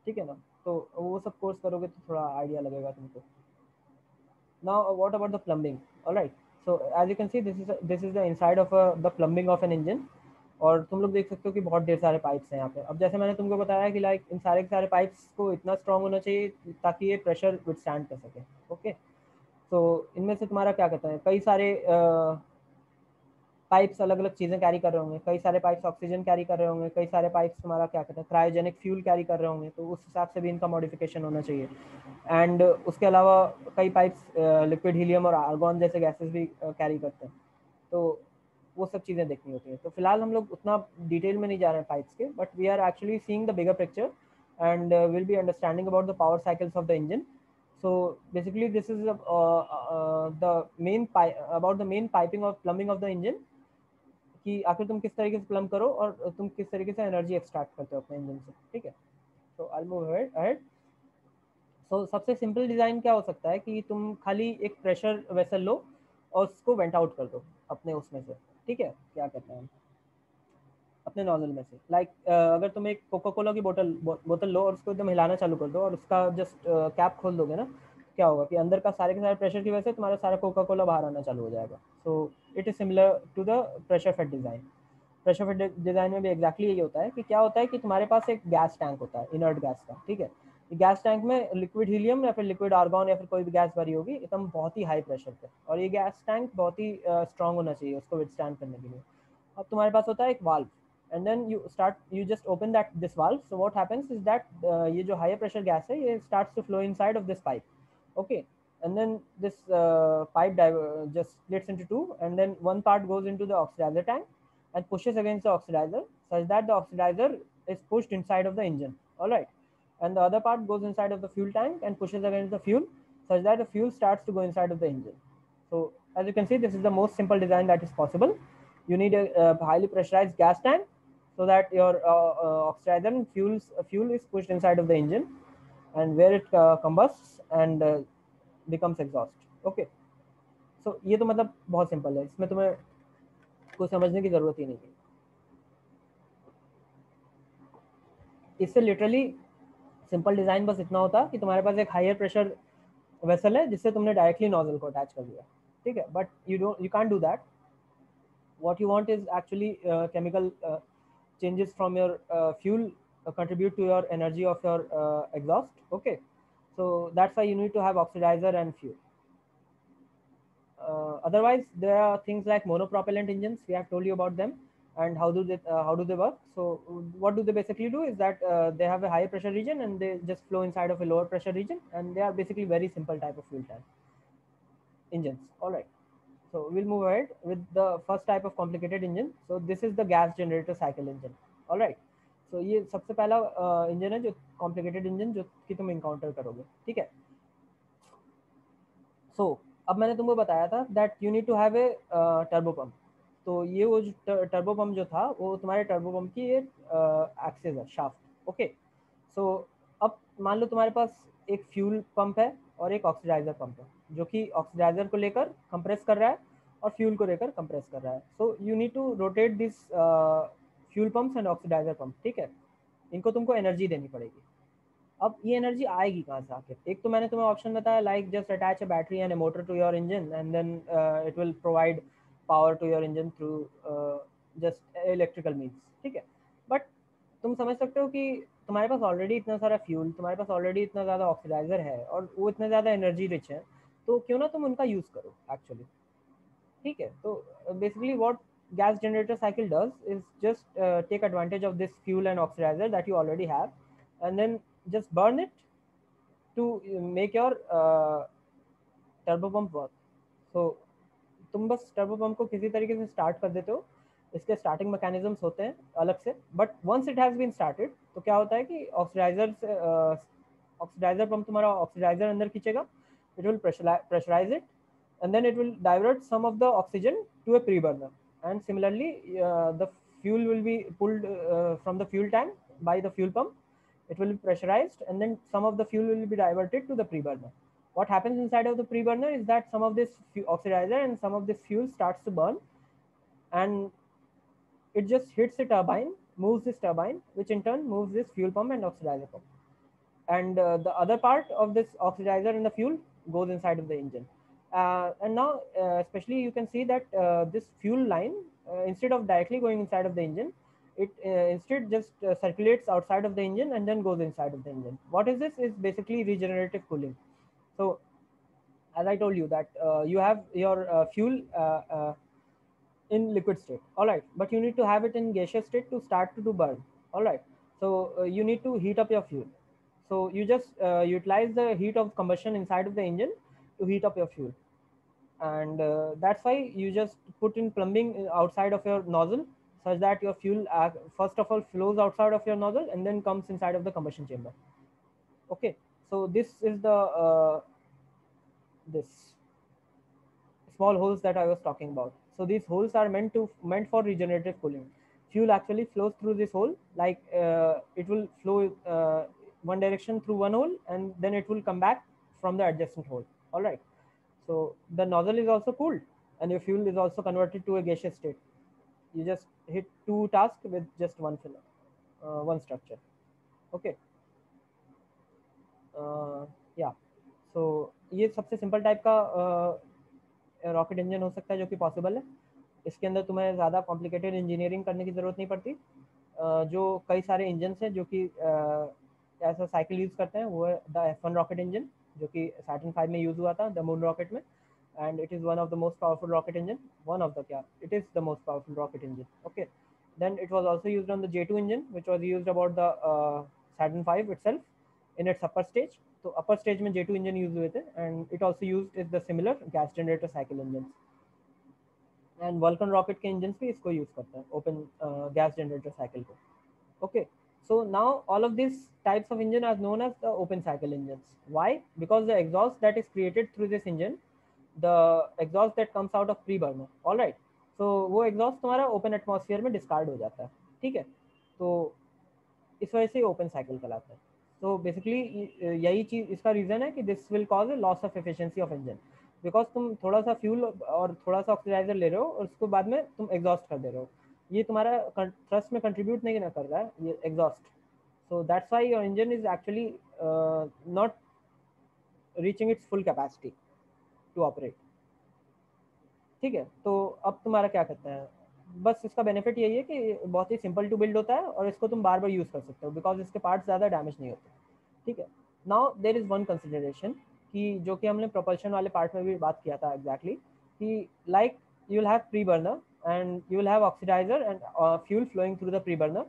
ठीक है ना। तो वो सब कोर्स करोगे तो थोड़ा आइडिया लगेगा तुमको। Now what about the plumbing, alright. So as you can see this is the inside of the plumbing of an engine. और तुम लोग देख सकते हो कि बहुत ढेर सारे पाइप्स हैं यहाँ पे। अब जैसे मैंने तुमको बताया कि लाइक इन सारे के सारे पाइप्स को इतना स्ट्रांग होना चाहिए ताकि ये प्रेशर विथस्टैंड कर सके, ओके। तो इनमें से तुम्हारा क्या कहता है, कई सारे पाइप्स अलग अलग चीज़ें कैरी कर रहे होंगे, कई सारे पाइप्स ऑक्सीजन कैरी कर रहे होंगे, कई सारे पाइप्स तुम्हारा क्या कहते हैं क्रायोजेनिक फ्यूल कैरी कर रहे होंगे, तो उस हिसाब से भी इनका मॉडिफिकेशन होना चाहिए। एंड उसके अलावा कई पाइप्स लिक्विड हीलियम और आर्गॉन जैसे गैसेस भी कैरी करते हैं, तो वो सब चीज़ें देखनी होती हैं। तो फिलहाल हम लोग उतना डिटेल में नहीं जा रहे हैं पाइप्स के, but we are actually seeing the bigger picture and will be understanding about the power cycles of the engine. So basically this is the main about the main piping of plumbing of the engine, कि आखिर तुम किस तरीके से plum करो और तुम किस तरीके से एनर्जी एक्सट्रैक्ट करते हो अपने इंजन से, ठीक है। तो आई मूव अहेड। सो सबसे सिंपल डिज़ाइन क्या हो सकता है कि तुम खाली एक प्रेशर वेसल लो और उसको वेंट आउट कर दो अपने उसमें से, ठीक है, क्या कहते हैं अपने नॉजल में से। लाइक अगर तुम एक कोका कोला की बोतल लो और उसको एकदम हिलाना चालू कर दो और उसका जस्ट कैप खोल दोगे ना, क्या होगा कि अंदर का सारे के सारे प्रेशर की वजह से तुम्हारा सारा कोका कोला बाहर आना चालू हो जाएगा। So it is similar to the pressure fed design. Pressure fed design में भी एग्जैक्टली यही होता है कि क्या होता है कि तुम्हारे पास एक गैस टैंक होता है इनर्ट गैस का, ठीक है। गैस टैंक में लिक्विड हीलियम या फिर लिक्विड आर्गॉन या फिर कोई भी गैस भरी होगी एकदम बहुत ही हाई प्रेशर पे, और ये गैस टैंक बहुत ही स्ट्रांग होना चाहिए उसको विथस्टैंड करने के लिए। अब तुम्हारे पास होता है एक valve and then you just open this valve. So what happens is that ये जो higher pressure gas है ये starts to flow inside of this pipe, okay, and then this pipe just splits into two, and then one part goes into the oxidizer tank and pushes against the oxidizer such that the oxidizer is pushed inside of the engine, all right, and the other part goes inside of the fuel tank and pushes against the fuel such that the fuel starts to go inside of the engine. So as you can see, this is the most simple design that is possible. You need a highly pressurized gas tank so that your oxidizer and fuel is pushed inside of the engine, and where it combusts and becomes exhaust, okay. So ये तो मतलब बहुत simple है, इसमें तुम्हें कुछ समझने की जरूरत ही नहीं है। इससे लिटरली सिंपल डिजाइन बस इतना होता कि तुम्हारे पास एक हायर प्रेशर वेसल है जिससे तुमने डायरेक्टली नोजल को अटैच कर दिया, ठीक है, but you can't do that. what you want is actually chemical changes from your fuel contribute to your energy of your exhaust, okay. So that's why you need to have oxidizer and fuel. Otherwise there are things like monopropellant engines, we have told you about them and how do they work. So what do they basically do is that they have a higher pressure region and they just flow inside of a lower pressure region, and they are basically very simple type of fuel tank engines, all right. So we'll move ahead with the first type of complicated engine. So this is the gas generator cycle engine, all right. So ये सबसे पहला engine है जो complicated engine जो कि तुम encounter करोगे, ठीक है। सो अब मैंने तुमको बताया था that you need to have a turbo pump. तो ये वो जो टर्बो पंप जो था वो तुम्हारे टर्बो पंप की एक एक्सेस है, शाफ्ट, ओके। सो अब मान लो तुम्हारे पास एक फ्यूल पंप है और एक ऑक्सीडाइजर पंप है जो कि ऑक्सीडाइजर को लेकर कंप्रेस कर रहा है और फ्यूल को लेकर कंप्रेस कर रहा है। So you need to rotate this fuel pumps and oxidizer pump, ठीक है। इनको तुमको एनर्जी देनी पड़ेगी। अब ये एनर्जी आएगी कहाँ से आखिर? एक तो मैंने तुम्हें ऑप्शन बताया like just attach a battery and a motor to your engine and then it will provide power to your engine through just electrical means, ठीक है। बट तुम समझ सकते हो कि तुम्हारे पास ऑलरेडी इतना सारा फ्यूल, तुम्हारे पास ऑलरेडी इतना ज़्यादा ऑक्सीडाइजर है और वो इतना ज़्यादा एनर्जी रिच है, तो क्यों ना तुम उनका यूज़ करो एक्चुअली, ठीक है। तो basically what gas generator cycle does is just take advantage of this fuel and oxidizer that you already have and then just burn it to make your turbo pump work. So तुम बस turbo pump को किसी तरीके से start कर देते हो, इसके स्टार्टिंग मैकेनिज्म्स होते हैं अलग से, but once it has been started तो क्या होता है कि ऑक्सीडाइजर पंप तुम्हारा ऑक्सीडाइजर अंदर खींचेगा, it will pressurize it and then it will divert some of the oxygen to a pre-burner, and similarly the fuel will be pulled from the fuel tank by the fuel pump. It will be pressurized, and then some of the fuel will be diverted to the pre-burner. What happens inside of the pre-burner is that some of this oxidizer and some of this fuel starts to burn, and it just hits the turbine, moves this turbine, which in turn moves this fuel pump and oxidizer pump. And the other part of this oxidizer and the fuel goes inside of the engine. And now, especially you can see that this fuel line, instead of directly going inside of the engine, it instead just circulates outside of the engine and then goes inside of the engine. What is this? Is basically regenerative cooling. So as I told you that you have your fuel in liquid state, all right, but you need to have it in gaseous state to start to do burn, all right. So you need to heat up your fuel. So you just utilize the heat of combustion inside of the engine to heat up your fuel. And that's why you just put in plumbing outside of your nozzle, such that your fuel first of all flows outside of your nozzle and then comes inside of the combustion chamber. Okay, so this is the this small holes that I was talking about. So these holes are meant for regenerative cooling. Fuel actually flows through this hole, like it will flow one direction through one hole, and then it will come back from the adjacent hole. All right. So the nozzle is also cooled, and your fuel is also converted to a gaseous state. You just hit two tasks with just one one structure. Okay. Yeah. So ये सबसे simple type का rocket engine हो सकता है जो कि possible है. इसके अंदर तुम्हें ज़्यादा कॉम्प्लिकेटेड इंजीनियरिंग करने की ज़रूरत नहीं पड़ती. जो कई सारे इंजन हैं जो कि ऐसा साइकिल यूज़ करते हैं, वो है द F1 रॉकेट इंजन, जो कि Saturn V में यूज़ हुआ था, द मून रॉकेट में, and it is one of the most powerful rocket engine. One of the क्या, it is the most powerful rocket engine. Okay, then it was also used on the J2 engine, which was used about the Saturn V itself in its upper stage. तो upper stage में J2 engine use हुए थे, and it also used is the similar gas generator cycle engines. And Vulcan rocket के engines भी इसको use करते हैं, open gas generator cycle को. Okay, so now all of these types of engine are known as the open cycle engines. Why? Because the exhaust that is created through this engine, the exhaust that comes out of pre-burner, all right, तो वो exhaust तुम्हारा open atmosphere में discard हो जाता है. ठीक है, तो इस वजह से ओपन साइकिल कहलाता है. तो बेसिकली यही चीज़ इसका रीज़न है कि this will cause A loss of efficiency of engine, because तुम थोड़ा सा फ्यूल और थोड़ा सा ऑक्सीडाइजर ले रहे हो और उसको बाद में तुम एग्जॉस्ट कर दे रहे हो. ये तुम्हारा थ्रस्ट में कंट्रीब्यूट नहीं कर रहा है ये exhaust. So that's why your engine is actually not reaching its full capacity to operate. ठीक है, तो अब तुम्हारा क्या करता है, बस इसका बेनिफिट यही है कि बहुत ही सिंपल टू बिल्ड होता है और इसको तुम बार बार यूज़ कर सकते हो, बिकॉज इसके पार्ट्स ज़्यादा डैमेज नहीं होते. ठीक है, now there is one consideration कि जो कि हमने प्रोपल्शन वाले पार्ट में भी बात किया था एग्जैक्टली, कि like you will have pre burner and you will have oxidizer and fuel flowing through the pre burner,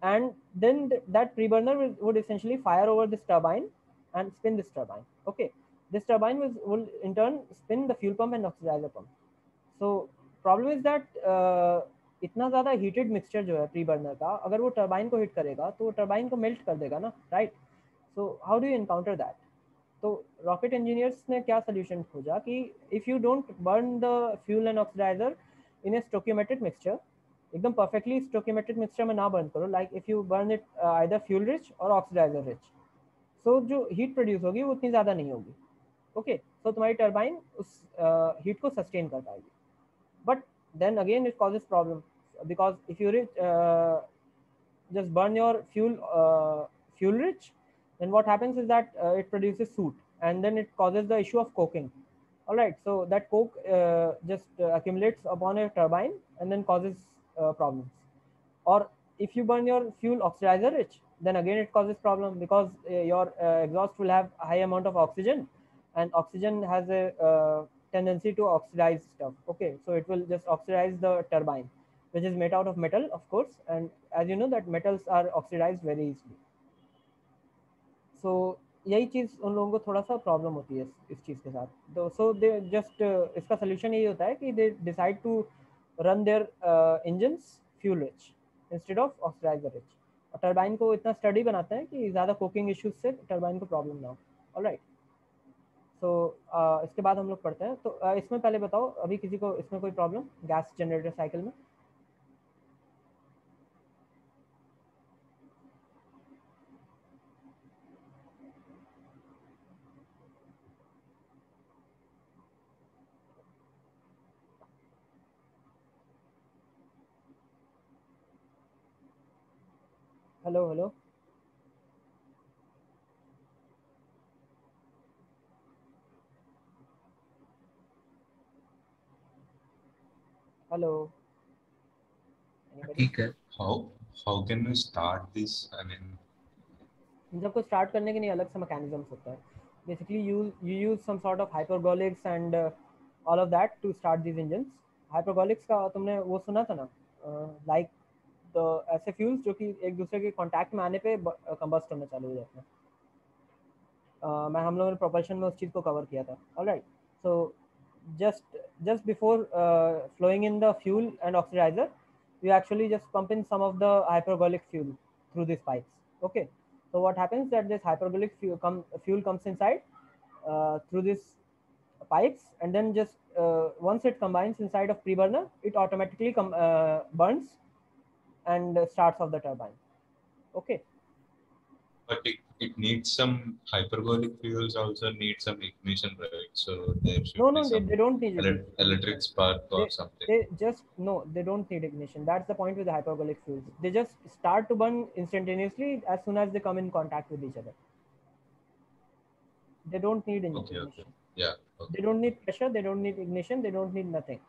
and then that pre-burner would essentially fire over this turbine and spin this turbine. Okay, this turbine will in turn spin the fuel pump and oxidizer pump. So problem is that इतना ज़्यादा heated mixture जो है pre burner का, अगर वो turbine को hit करेगा तो वो टर्बाइन को मेल्ट कर देगा ना, right. So how do you encounter that. तो रॉकेट इंजीनियर्स ने क्या सोल्यूशन खोजा कि if you don't burn the fuel and oxidiser in a stoichiometric mixture, एकदम परफेक्टली स्टोकियोमेट्रिक मिक्सचर में ना बर्न करो, like if you burn it either fuel rich और ऑक्सीडाइजर रिच, सो जो हीट प्रोड्यूस होगी वो उतनी ज़्यादा नहीं होगी. ओके, सो तुम्हारी टर्बाइन उस हीट को सस्टेन कर पाएगी. But then again it causes problem, because if you just burn your fuel rich, then what happens is that it produces soot, and then it causes the issue of coking. All right, so that coke just accumulates upon a turbine and then causes problems. Or if you burn your fuel oxidizer rich, then again it causes problem, because your exhaust will have a high amount of oxygen, and oxygen has a tendency to oxidize stuff. Okay, so it will just oxidize the turbine, which is made out of metal, of course, and as you know that metals are oxidized very easily. So यही चीज़ उन लोगों को थोड़ा सा problem होती है इस चीज़ के साथ. तो सो दे जस्ट इसका सोल्यूशन यही होता है कि they decide to run their engines fuel rich instead of oxidizer rich, और टर्बाइन को इतना स्टडी बनाते हैं कि ज़्यादा कुकिंग इश्यूज से टर्बाइन को प्रॉब्लम ना हो. ऑलराइट, तो इसके बाद हम लोग पढ़ते हैं. तो इसमें पहले बताओ, अभी किसी को इसमें कोई प्रॉब्लम गैस जनरेटर साइकिल में? Hello, hello. Hello. Anybody? ठीक है. How can we start this? I mean, इन सबको स्टार्ट करने के लिए अलग से मैकेनिज्म्स होता है. Basically you use some sort of hypergolics and all of that to start these engines. Hypergolics का तुमने वो सुना था ना, लाइक तो ऐसे फ्यूल्स जो कि एक दूसरे के कांटेक्ट में आने पे कंबस्ट होना चालू हो जाते हैं. मैं हम लोगों ने प्रोपल्शन में उस चीज़ को कवर किया था. Alright. So just before flowing in the fuel and oxidizer, you actually just pump in some of the hypergolic fuel through these pipes. Okay. So what happens that this hypergolic fuel comes inside through these pipes, and then just once it combines inside of preburner, it automatically burns and starts off the turbine. Okay. but it needs some hypergolic fuels also need some ignition, right? So there should be No, some they don't need ignition. electric spark or something. They just, no, they don't need ignition. That's the point with the hypergolic fuels. They just start to burn instantaneously as soon as they come in contact with each other. They don't need ignition. Okay. Yeah. Okay. They don't need pressure. They don't need ignition. They don't need nothing.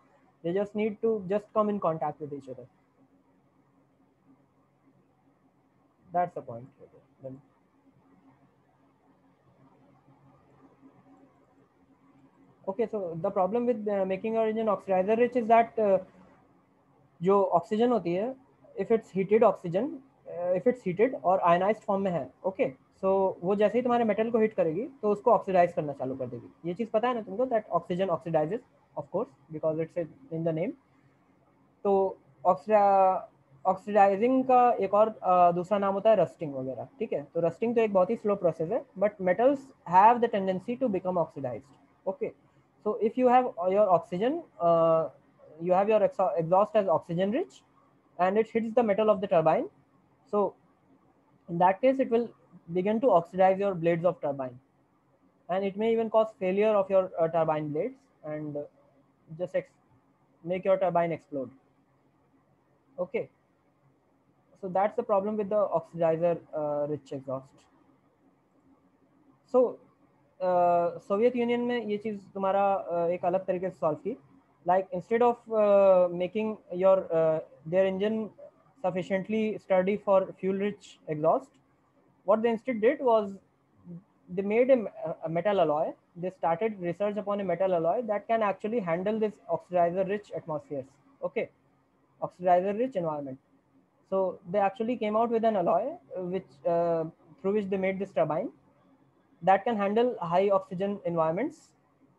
They just need to just come in contact with each other. That's the point. Then okay, so the problem with making your engine oxidizer rich is that जो oxygen होती है, if it's heated और ionised form में है, okay, सो वो जैसे ही तुम्हारे metal को हिट करेगी तो उसको ऑक्सीडाइज करना चालू कर देगी. ये चीज़ पता है ना तुमको, that oxygen oxidises of course because it's in the name. तो ऑक्सीडाइजिंग का एक और दूसरा नाम होता है रस्टिंग वगैरह. ठीक है, तो रस्टिंग तो एक बहुत ही स्लो प्रोसेस है, but metals have the tendency to become oxidized. Okay, so if you have your oxygen, you have your exhaust as oxygen rich, and it hits the metal of the turbine, so in that case it will begin to oxidize your blades of turbine, and it may even cause failure of your turbine blades and just make your turbine explode. Okay, so that's the problem with the oxidizer rich exhaust. So Soviet union में ये चीज़ तुम्हारा एक अलग तरीके से solve की. Like instead of making your their engine sufficiently sturdy for fuel rich exhaust, what they instead did was they made a metal alloy. They started research upon a metal alloy that can actually handle this oxidizer rich atmospheres. Okay, oxidizer rich environment. So they actually came out with an alloy which through which they made this turbine that can handle high oxygen environments,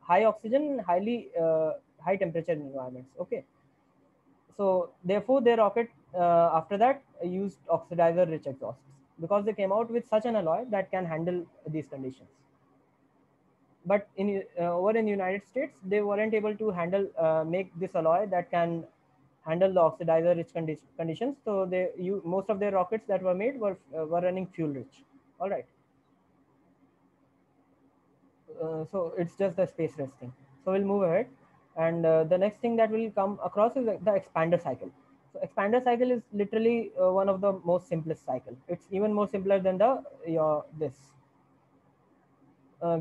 high oxygen, high temperature environments. Okay, so therefore their rocket after that used oxidizer rich exhausts because they came out with such an alloy that can handle these conditions. But in over in the United States, they weren't able to handle make this alloy that can handle the oxidizer rich conditions. So most of their rockets that were made were running fuel rich. All right. So it's just the space race thing. So we'll move ahead, and the next thing that will come across is the expander cycle. So expander cycle is literally one of the most simplest cycle. It's even more simpler than this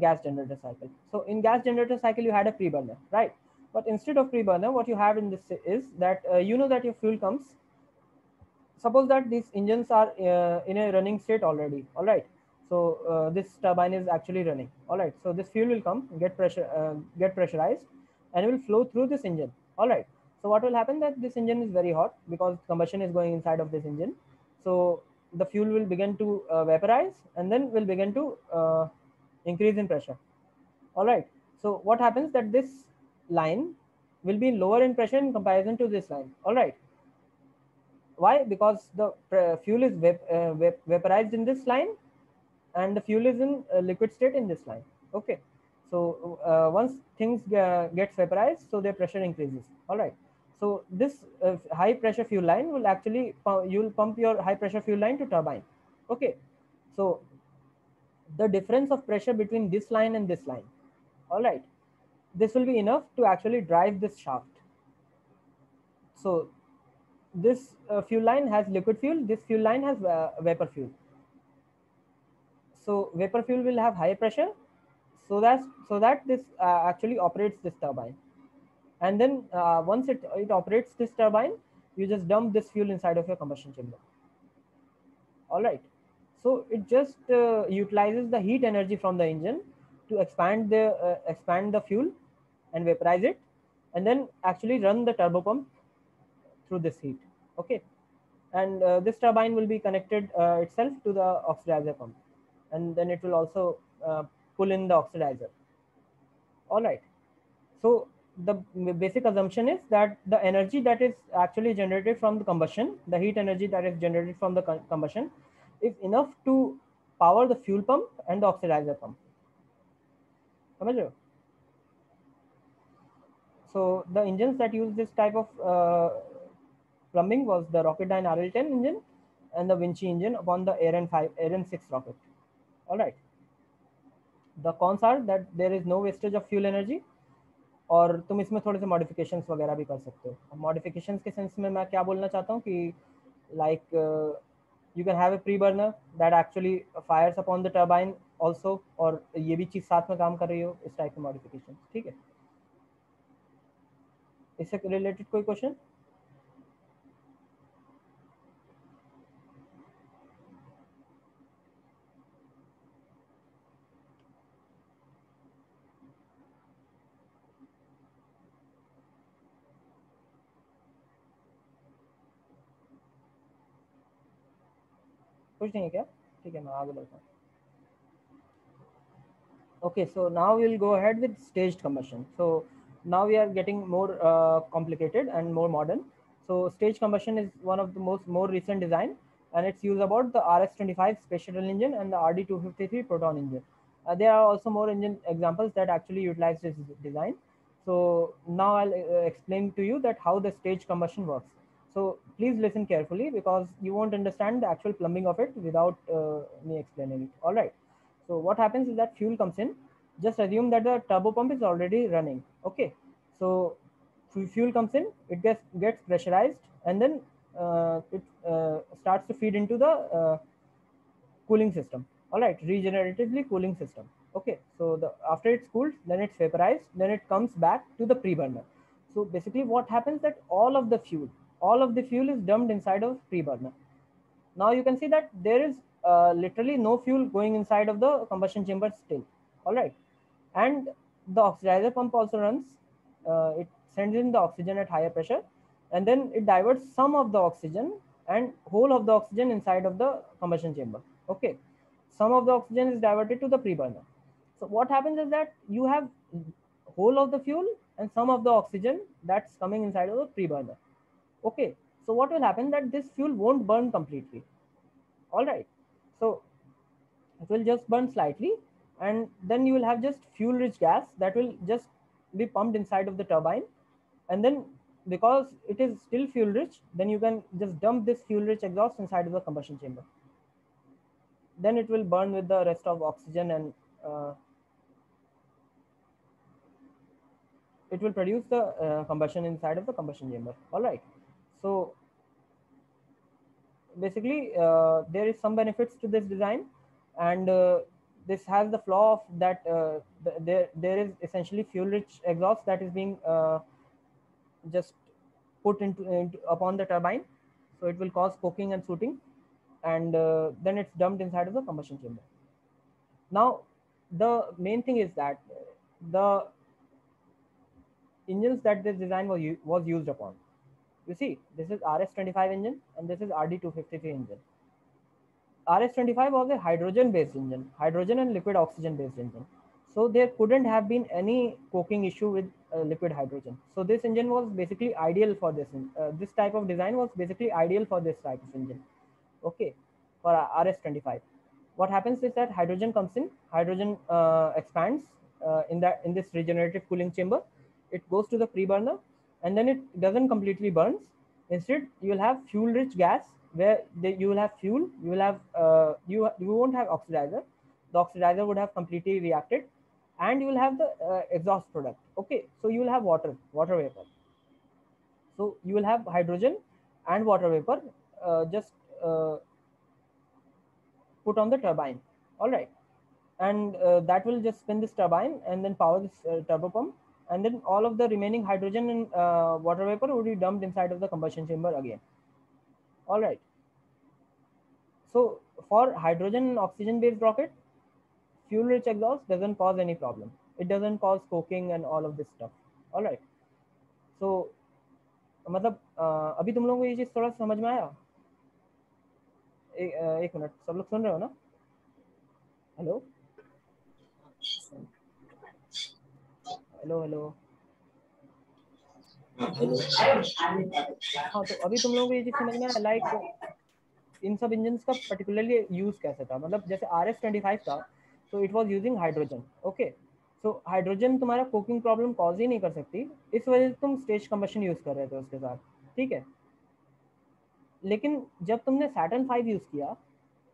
gas generator cycle. So in gas generator cycle you had a preburner, right? But instead of preburner, what you have in this is that you know that your fuel comes. Suppose that these engines are in a running state already. All right. So this turbine is actually running. All right. So this fuel will come, get pressurized, and it will flow through this engine. All right. So what will happen that this engine is very hot because combustion is going inside of this engine. So the fuel will begin to vaporize and then will begin to increase in pressure. All right. So what happens that this line will be lower in pressure in comparison to this line. All right. Why? Because the fuel is vaporized in this line and the fuel is in liquid state in this line. Okay, so once things gets vaporized, so their pressure increases. All right, so this high pressure fuel line will actually you'll pump your high pressure fuel line to turbine. Okay, so the difference of pressure between this line and this line, all right, this will be enough to actually drive this shaft. So this fuel line has liquid fuel, this fuel line has vapor fuel. So vapor fuel will have higher pressure, so that this actually operates this turbine. And then once it operates this turbine, you just dump this fuel inside of your combustion chamber. All right. So it just utilizes the heat energy from the engine to expand the fuel and vaporize it, and then actually run the turbo pump through this heat. Okay. And this turbine will be connected itself to the oxidizer pump, and then it will also pull in the oxidizer. All right. So the basic assumption is that the energy that is actually generated from the combustion, the heat energy that is generated from the combustion, is enough to power the fuel pump and the oxidizer pump. समझ रहे हो? So the engines that use this type of plumbing was the Rocketdyne RL10 engine and the Vinci engine upon the ARN6 rocket. All right. The cons are that there is no wastage of fuel energy, और तुम इसमें थोड़े से modifications वगैरह भी कर सकते हो. मॉडिफिकेशंस के सेंस में मैं क्या बोलना चाहता हूँ कि like you can have a pre burner that actually fires upon the turbine also, और ये भी चीज़ साथ में काम कर रही हो, इस टाइप की मॉडिफिकेशन. ठीक है, इससे रिलेटेड कोई क्वेश्चन? कुछ नहीं है क्या? ठीक है, मैं आगे बढ़ता हूँ. Okay, so now we'll go ahead with staged combustion. So now we are getting more complicated and more modern. So staged combustion is one of the more recent design, and it's used about the RS-25 space shuttle engine and the RD-253 Proton engine. There are also more engine examples that actually utilize this design. So now I'll explain to you that how the staged combustion works. So please listen carefully, because you won't understand the actual plumbing of it without me explaining it. All right. So what happens is that fuel comes in. Just assume that the turbo pump is already running. Okay. So fuel comes in, it gets pressurized, and then it starts to feed into the cooling system. All right, regeneratively cooling system. Okay. So after it's cooled, then it's vaporized, then it comes back to the pre-burner. So basically, what happens that all of the fuel is dumped inside of pre-burner. Now you can see that there is literally no fuel going inside of the combustion chamber still. All right. And the oxidizer pump also runs. It sends in the oxygen at higher pressure, and then it diverts some of the oxygen and whole of the oxygen inside of the combustion chamber. Okay. Some of the oxygen is diverted to the pre-burner. So what happens is that you have whole of the fuel and some of the oxygen that's coming inside of the pre-burner. Okay. So what will happen that this fuel won't burn completely. All right. So it will just burn slightly, and then you will have just fuel rich gas that will just be pumped inside of the turbine. And then because it is still fuel rich, then you can just dump this fuel rich exhaust inside of the combustion chamber. Then it will burn with the rest of oxygen, and it will produce the combustion inside of the combustion chamber. All right. So basically there is some benefits to this design, and this has the flaw of that there is essentially fuel rich exhaust that is being just put into upon the turbine, so it will cause poking and sooting, and then it's dumped inside of the combustion chamber. Now the main thing is that the engines that this design was used upon, you see, this is RS-25 engine and this is RD-253 engine. RS-25 was a hydrogen-based engine, hydrogen and liquid oxygen-based engine. So there couldn't have been any coking issue with liquid hydrogen. So this engine was basically ideal for this. This type of design was basically ideal for this type of engine. Okay, for RS-25. What happens is that hydrogen comes in, hydrogen expands in this regenerative cooling chamber. It goes to the pre-burner, and then it doesn't completely burns. Instead, you will have fuel-rich gas where you will have fuel. You will have you won't have oxidizer. The oxidizer would have completely reacted, and you will have the exhaust product. Okay, so you will have water vapor. So you will have hydrogen and water vapor just put on the turbine. All right, and that will just spin this turbine and then power this turbo pump, and then all of the remaining hydrogen and water vapor would be dumped inside of the combustion chamber again. All right. So for hydrogen and oxygen based rocket, fuel rich exhaust doesn't cause any problem. It doesn't cause coking and all of this stuff. All right. So मतलब अभी तुम लोगों को ये चीज थोड़ा समझ में आया? एक मिनट, सब लोग सुन रहे हो ना? हेलो हेलो हेलो हाँ, तो अभी तुम लोगों को ये चीज समझ में आया, लाइक इन सब इंजन का पर्टिकुलरली यूज कैसे था? मतलब जैसे RS-25 था, तो it was using hydrogen. Okay, so hydrogen तुम्हारा कोकिंग प्रॉब्लम कॉज ही नहीं कर सकती, इस वजह से तुम स्टेज कंबशन यूज कर रहे थे उसके साथ. ठीक है, लेकिन जब तुमने Saturn 5 यूज किया,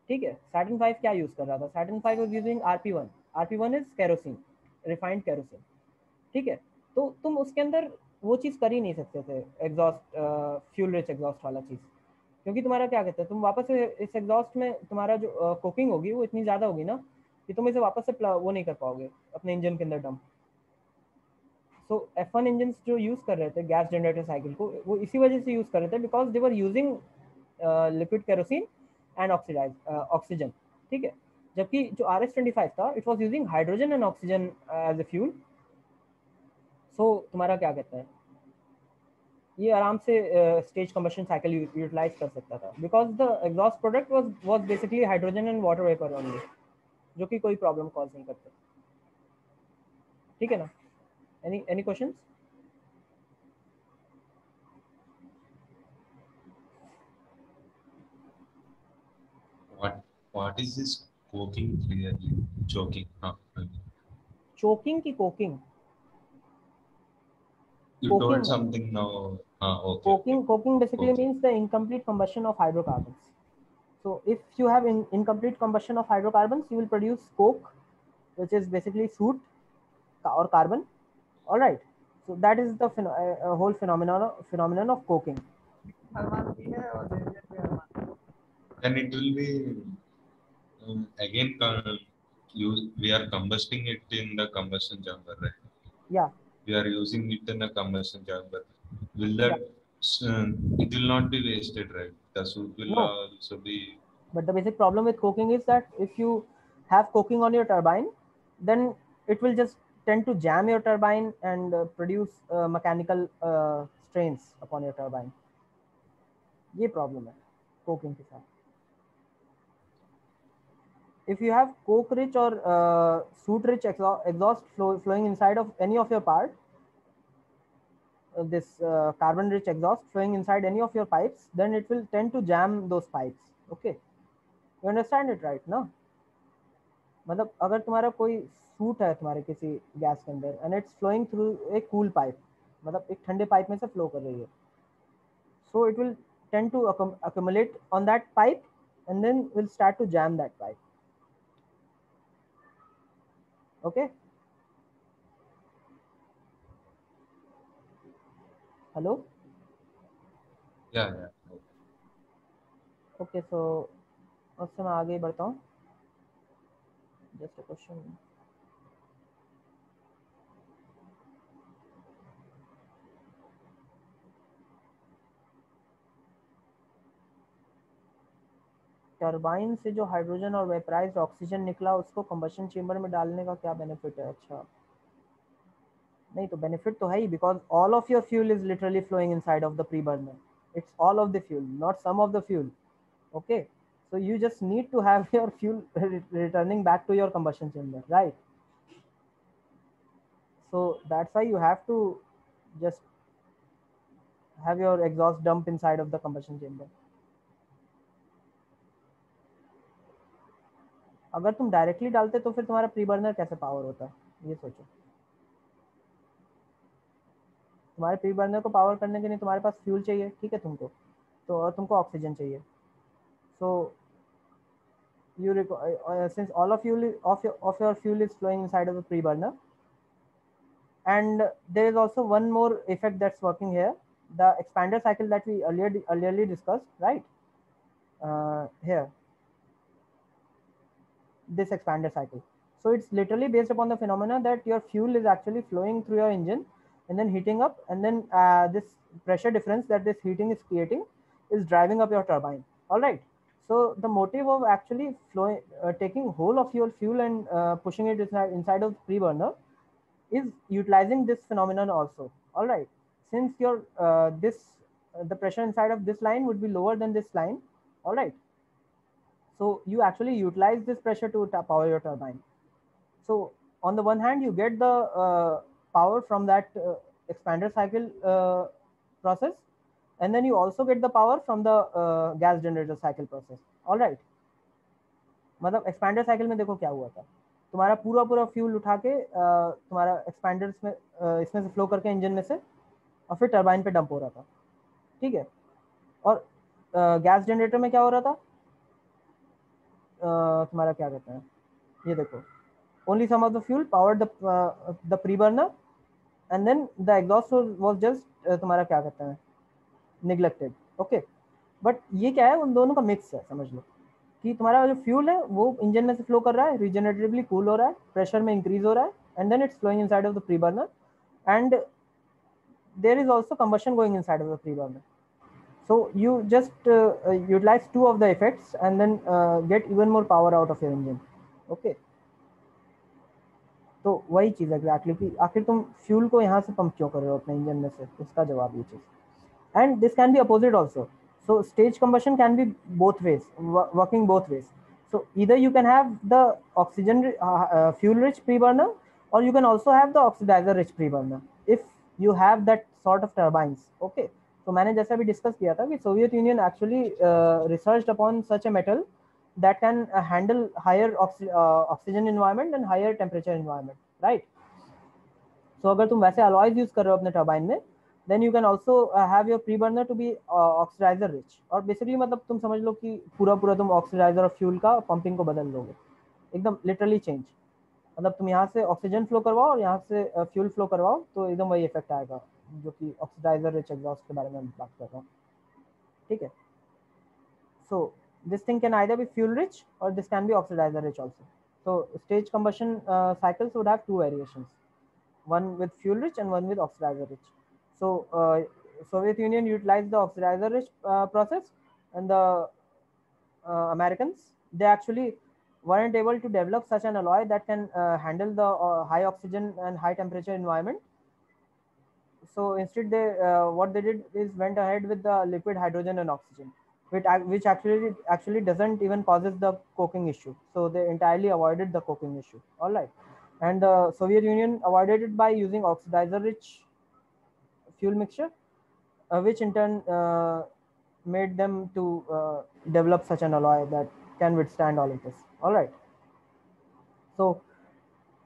ठीक है, Saturn 5 क्या यूज कर रहा था? Saturn 5 was using RP1. RP1 is kerosene, refined kerosene. ठीक है, तो तुम उसके अंदर वो चीज़ कर ही नहीं सकते थे, एग्जॉस्ट फ्यूल रिच एग्जॉस्ट वाला चीज़, क्योंकि तुम्हारा क्या कहते हैं, तुम वापस से इस एग्जॉस्ट में तुम्हारा जो कुकिंग होगी वो इतनी ज़्यादा होगी ना कि तुम इसे वापस से वो नहीं कर पाओगे अपने इंजन के अंदर डंप. सो F1 इंजन जो यूज़ कर रहे थे गैस जनरेटर साइकिल को, वो इसी वजह से यूज़ कर रहे थे because they were using liquid kerosene and oxygen. ठीक है, जबकि जो RS-25 था it was using hydrogen and oxygen as a fuel. So तुम्हारा क्या कहते हैं, ये आराम से स्टेज कंबशन साइकिल यूटिलाइज कर सकता था because the exhaust product was basically hydrogen and water vapour only, जो कि कोई प्रॉब्लम कॉज नहीं करते. ठीक है ना? Any questions? What is this coking clearly? Choking. Choking की coking? You Coking. told something now. Okay. Coking basically Okay. means the incomplete combustion of hydrocarbons. So if you have incomplete combustion of hydrocarbons, you will produce coke, which is basically soot or carbon. All right. So that is the whole phenomenon of coking. Then it will be again we are combusting it in the combustion chamber, right? Yeah. We are using it in a combustion chamber. Will that it will not be wasted, right? The soot will No. also be. But the basic problem with coking is that if you have coking on your turbine, then it will just tend to jam your turbine and produce mechanical strains upon your turbine. ये problem है coking के साथ. If you have coke rich or soot rich exhaust flowing inside of any of your part, this carbon rich exhaust flowing inside any of your pipes, then it will tend to jam those pipes. Okay, you understand it right ना? मतलब अगर तुम्हारा कोई suit है तुम्हारे किसी gas के अंदर and it's flowing through a cool pipe, मतलब एक ठंडे पाइप में से फ्लो कर रही है, so it will tend to accumulate on that pipe and then will start to jam that pipe. Okay, hello? Yeah. Okay, so उससे मैं आगे बढ़ता हूँ. Just a question. टरबाइन से जो हाइड्रोजन और वेपराइज्ड ऑक्सीजन निकला उसको कंबशन चेंबर में डालने का क्या बेनिफिट है? अच्छा, नहीं तो बेनिफिट तो है ही, because all of your fuel is literally flowing inside of the pre burner. It's all of the fuel, not some of the fuel. Okay, so you just need to have your fuel returning back to your combustion chamber, right? So that's why you have to just have your exhaust dump inside of the combustion chamber. अगर तुम directly डालते तो फिर तुम्हारा pre burner कैसे power होता है, ये सोचो. तुम्हारे प्री बर्नर को पावर करने के लिए तुम्हारे पास फ्यूल चाहिए, ठीक है तुमको, तो और तुमको ऑक्सीजन चाहिए. सो you since all of your fuel is flowing inside of the pre burner, and there is also one more effect that's working here, the expander cycle that we earlier discussed, right? Here, this expander cycle. So it's literally based upon the phenomena that your fuel is actually flowing through your engine and then heating up, and then this pressure difference that this heating is creating is driving up your turbine. All right. So the motive of actually flowing, taking whole of your fuel and pushing it inside of pre-burner is utilizing this phenomenon also. All right. Since your the pressure inside of this line would be lower than this line. All right. So you actually utilize this pressure to power your turbine. So on the one hand, you get the power from that expander cycle process, and then you also get the power from the gas generator cycle process. All right. मतलब expander cycle में देखो क्या हुआ था, तुम्हारा पूरा पूरा fuel उठा के तुम्हारा एक्सपैंडर्स में इसमें से फ्लो करके इंजन में से और फिर टरबाइन पे डंप हो रहा था, ठीक है। और गैस जनरेटर में क्या हो रहा था, तुम्हारा क्या कहते हैं, ये देखो, only some of the fuel powered the pre-burner and then the exhaust was just तुम्हारा क्या कहते हैं, neglected. Okay, but ये क्या है, उन दोनों का मिक्स है, समझ लो कि तुम्हारा जो फ्यूल है वो इंजन में से फ्लो कर रहा है, रिजेनरेटिवली कूल हो रहा है, प्रेशर में इंक्रीज हो रहा है, and then it's flowing inside of the pre burner, and there is also combustion going inside of the pre burner. So you just utilize two of the effects and then get even more power out of your engine. Okay, तो वही चीज़ exactly कि आखिर तुम fuel को यहाँ से pump क्यों कर रहे हो अपने इंजन में से, उसका जवाब ये चीज़. And this can be opposite also. So stage combustion can be both ways, working both ways. So either you can have the oxygen fuel rich pre-burner, or you can also have the oxidizer rich pre-burner if you have that sort of turbines. Okay, so मैंने जैसा भी discuss किया था कि Soviet union actually researched upon such a metal that can handle higher oxygen environment and higher temperature environment, right? So अगर तुम वैसे alloys use कर रहे हो अपने turbine में, then you can also have your pre-burner to be oxidizer rich. और basically मतलब तुम समझ लो कि पूरा तुम oxidizer और fuel का pumping को बदल लोगे, एकदम literally change. मतलब तुम यहाँ से ऑक्सीजन फ्लो करवाओ और यहाँ से फ्यूल फ्लो करवाओ तो एकदम वही इफेक्ट आएगा जो कि ऑक्सीडाइजर रिच एग्जॉस्ट के बारे में बात कर रहा हूँ, ठीक है. सो this thing can either be fuel rich or this can be oxidizer rich also. So stage combustion cycles would have two variations, one with fuel rich and one with oxidizer rich. So Soviet Union utilized the oxidizer rich process, and the Americans, they actually weren't able to develop such an alloy that can handle the high oxygen and high temperature environment. So instead they what they did is went ahead with the liquid hydrogen and oxygen, which actually doesn't even causes the coking issue. So they entirely avoided the coking issue. All right. And the Soviet Union avoided it by using oxidizer rich fuel mixture, which in turn made them to develop such an alloy that can withstand all of this. All right. So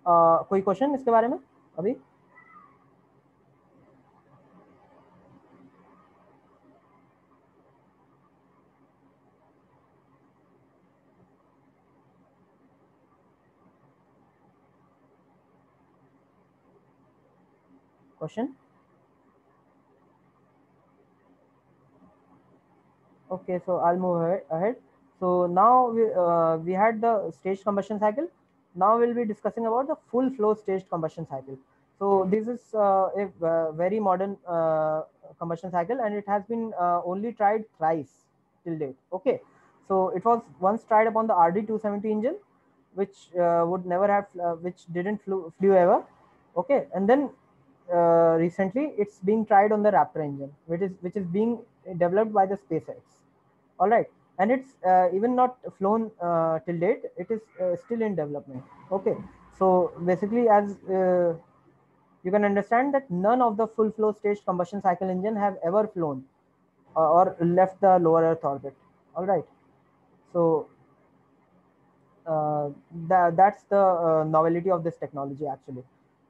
कोई question इसके बारे में अभी? Question? Okay, so I'll move ahead. So now we had the staged combustion cycle. Now we'll be discussing about the full flow staged combustion cycle. So this is a very modern combustion cycle, and it has been only tried thrice till date. Okay, so it was once tried upon the RD-270 engine, which would never have, which didn't flew ever. Okay, and then recently it's being tried on the Raptor engine, which is being developed by the SpaceX. All right, and it's even not flown till date. It is still in development. Okay, so basically, as you can understand that none of the full flow staged combustion cycle engine have ever flown or left the lower Earth orbit. All right, so that's the novelty of this technology actually.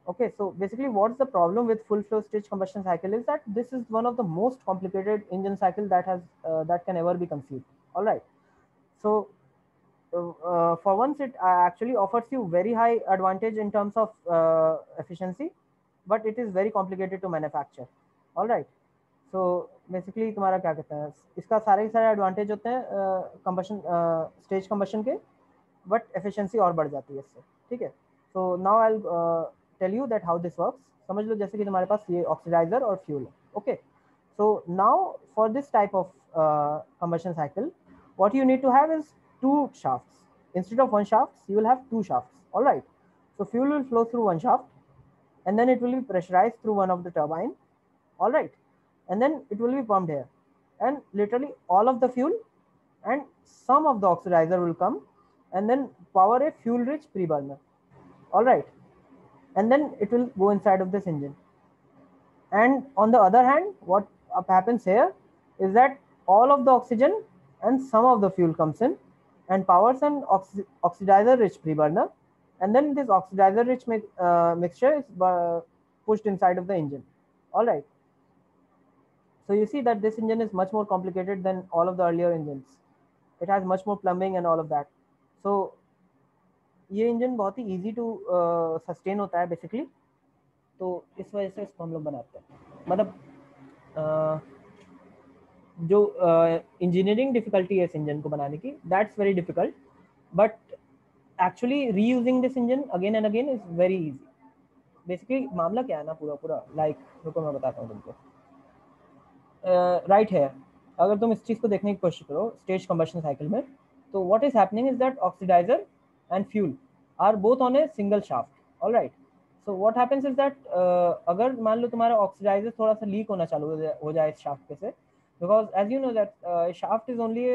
Okay, so basically what's the problem with full flow staged combustion cycle is that this is one of the most complicated engine cycle that has that can ever be conceived. All right, so for once it actually offers you very high advantage in terms of efficiency, but it is very complicated to manufacture. All right, so basically तुम्हारा क्या कहते हैं, इसका सारे सारे advantage होते हैं combustion stage combustion के, बट एफिशिएंसी और बढ़ जाती है इससे, ठीक है। So now I tell you that how this works. समझ लो जैसे कि तुम्हारे पास ये ऑक्सीडाइजर और फ्यूल है, okay. So now for this type of combustion cycle what you need to have is two shafts. Instead of one shaft, you will have two shafts. All right. So fuel will flow through one shaft, and then it will be pressurized through one of the turbine. All right, and then it will be pumped here, and literally all of the fuel and some of the oxidizer will come, and then power a fuel-rich pre-burner. All right, and then it will go inside of this engine. And on the other hand, what happens here is that all of the oxygen and some of the fuel comes in and powers an oxidizer rich pre-burner, and then this oxidizer rich mixture is pushed inside of the engine. All right, so you see that this engine is much more complicated than all of the earlier engines. It has much more plumbing and all of that. So ये engine बहुत ही easy to sustain होता है basically, तो इस वजह से इसको हम लोग बनाते हैं। मतलब जो इंजीनियरिंग डिफिकल्टी है इस इंजन को बनाने की, that's very difficult, but actually reusing this engine again and again is very easy. Basically मामला क्या है ना, पूरा लाइक रुको मैं बताता हूँ तुमको। राइट है, अगर तुम इस चीज़ को देखने की कोशिश करो स्टेज कंबशन साइकिल में, तो what is happening is that oxidizer and fuel are both on a single shaft. All right, so what happens is that अगर मान लो तुम्हारा ऑक्सीडाइजर थोड़ा सा लीक होना चालू हो जाए इस शाफ्ट पे से, because as you know that shaft is only a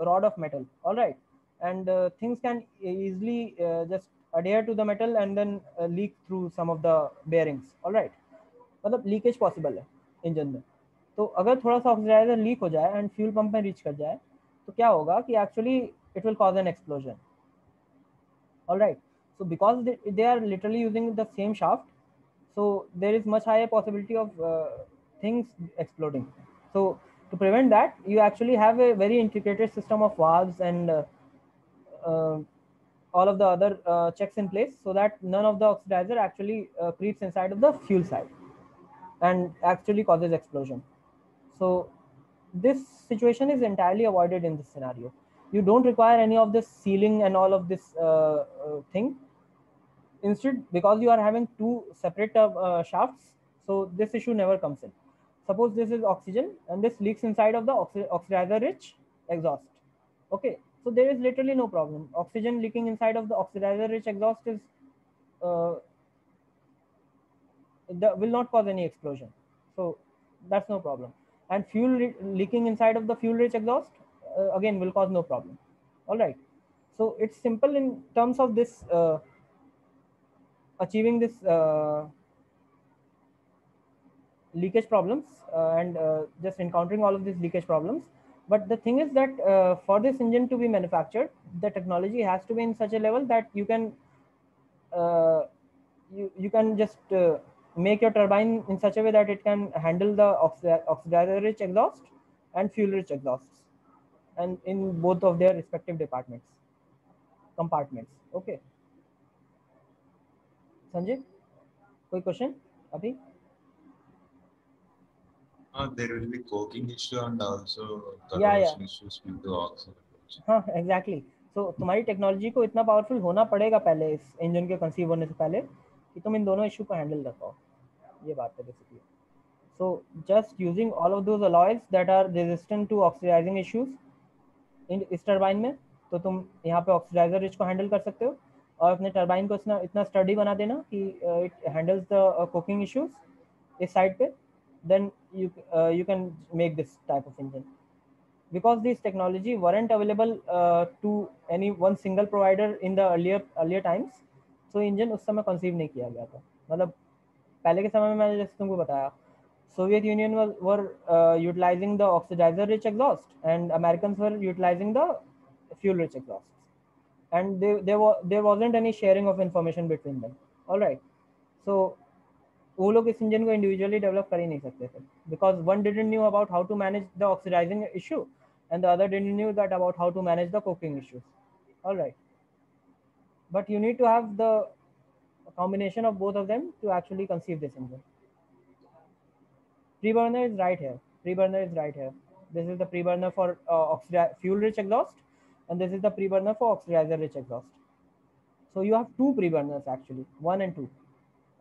rod of metal, all right, and things can easily just adhere to the metal and then leak through some of the bearings, all right, मतलब leakage possible है engine में। तो अगर थोड़ा सा oxidiser leak हो जाए and fuel pump में रीच कर जाए तो क्या होगा कि actually it will cause an explosion. all right, so because they are literally using the same shaft, so there is much higher possibility of things exploding. So to prevent that, you actually have a very integrated system of valves and all of the other checks in place, so that none of the oxidizer actually creeps inside of the fuel side and actually causes explosion. So this situation is entirely avoided in this scenario. You don't require any of this sealing and all of this thing. Instead, because you are having two separate shafts, so this issue never comes in. Suppose this is oxygen and this leaks inside of the oxidizer rich exhaust, okay, so there is literally no problem. Oxygen leaking inside of the oxidizer rich exhaust is will not cause any explosion, so that's no problem. And fuel leaking inside of the fuel rich exhaust again will cause no problem. All right, so it's simple in terms of this achieving this leakage problems and just encountering all of these leakage problems. But the thing is that for this engine to be manufactured, the technology has to be in such a level that you can you can just make your turbine in such a way that it can handle the oxidizer rich exhaust and fuel rich exhausts, and in both of their respective compartments. Okay, Sanjay, कोई question अभी? There will be coking issue and also Yeah. corrosion issues with the oxygen. हाँ exactly, सो तुम्हारी technology को इतना powerful होना पड़ेगा पहले इस इंजन के कंसीव होने से पहले कि तुम इन दोनों इशू को हैंडल कर पाओ, ये बात है basically. So just using all of those alloys that are resistant to oxidizing issues in इस टरबाइन में, तो तुम यहाँ पे ऑक्सीडाइजर रिच को हैंडल कर सकते हो और अपने टरबाइन को इतना स्टडी बना देना कि it handles the coking issues इस साइड पे, then you can make this type of engine. Because these technology weren't available to any one single provider in the earlier times, so engine उस समय conceive नहीं किया गया था। मतलब पहले के समय में मैंने जैसे तुमको बताया, Soviet Union were utilizing the oxidizer rich exhaust and Americans were utilizing the fuel rich exhaust, and there wasn't any sharing of information between them. All right, so वो लोग इस इंजन को इंडिविजुअली डेवलप कर ही नहीं सकते थे, because one didn't knew about how to manage the oxidizing issue and the other didn't knew that about how to manage the cooking issues. All right, but you need to have the combination of both of them to actually conceive this engine. Preburner is right here. Preburner is right here. This is the preburner for fuel-rich exhaust, and this is the preburner for oxidizer-rich exhaust. So you have two preburners actually, 1 and 2,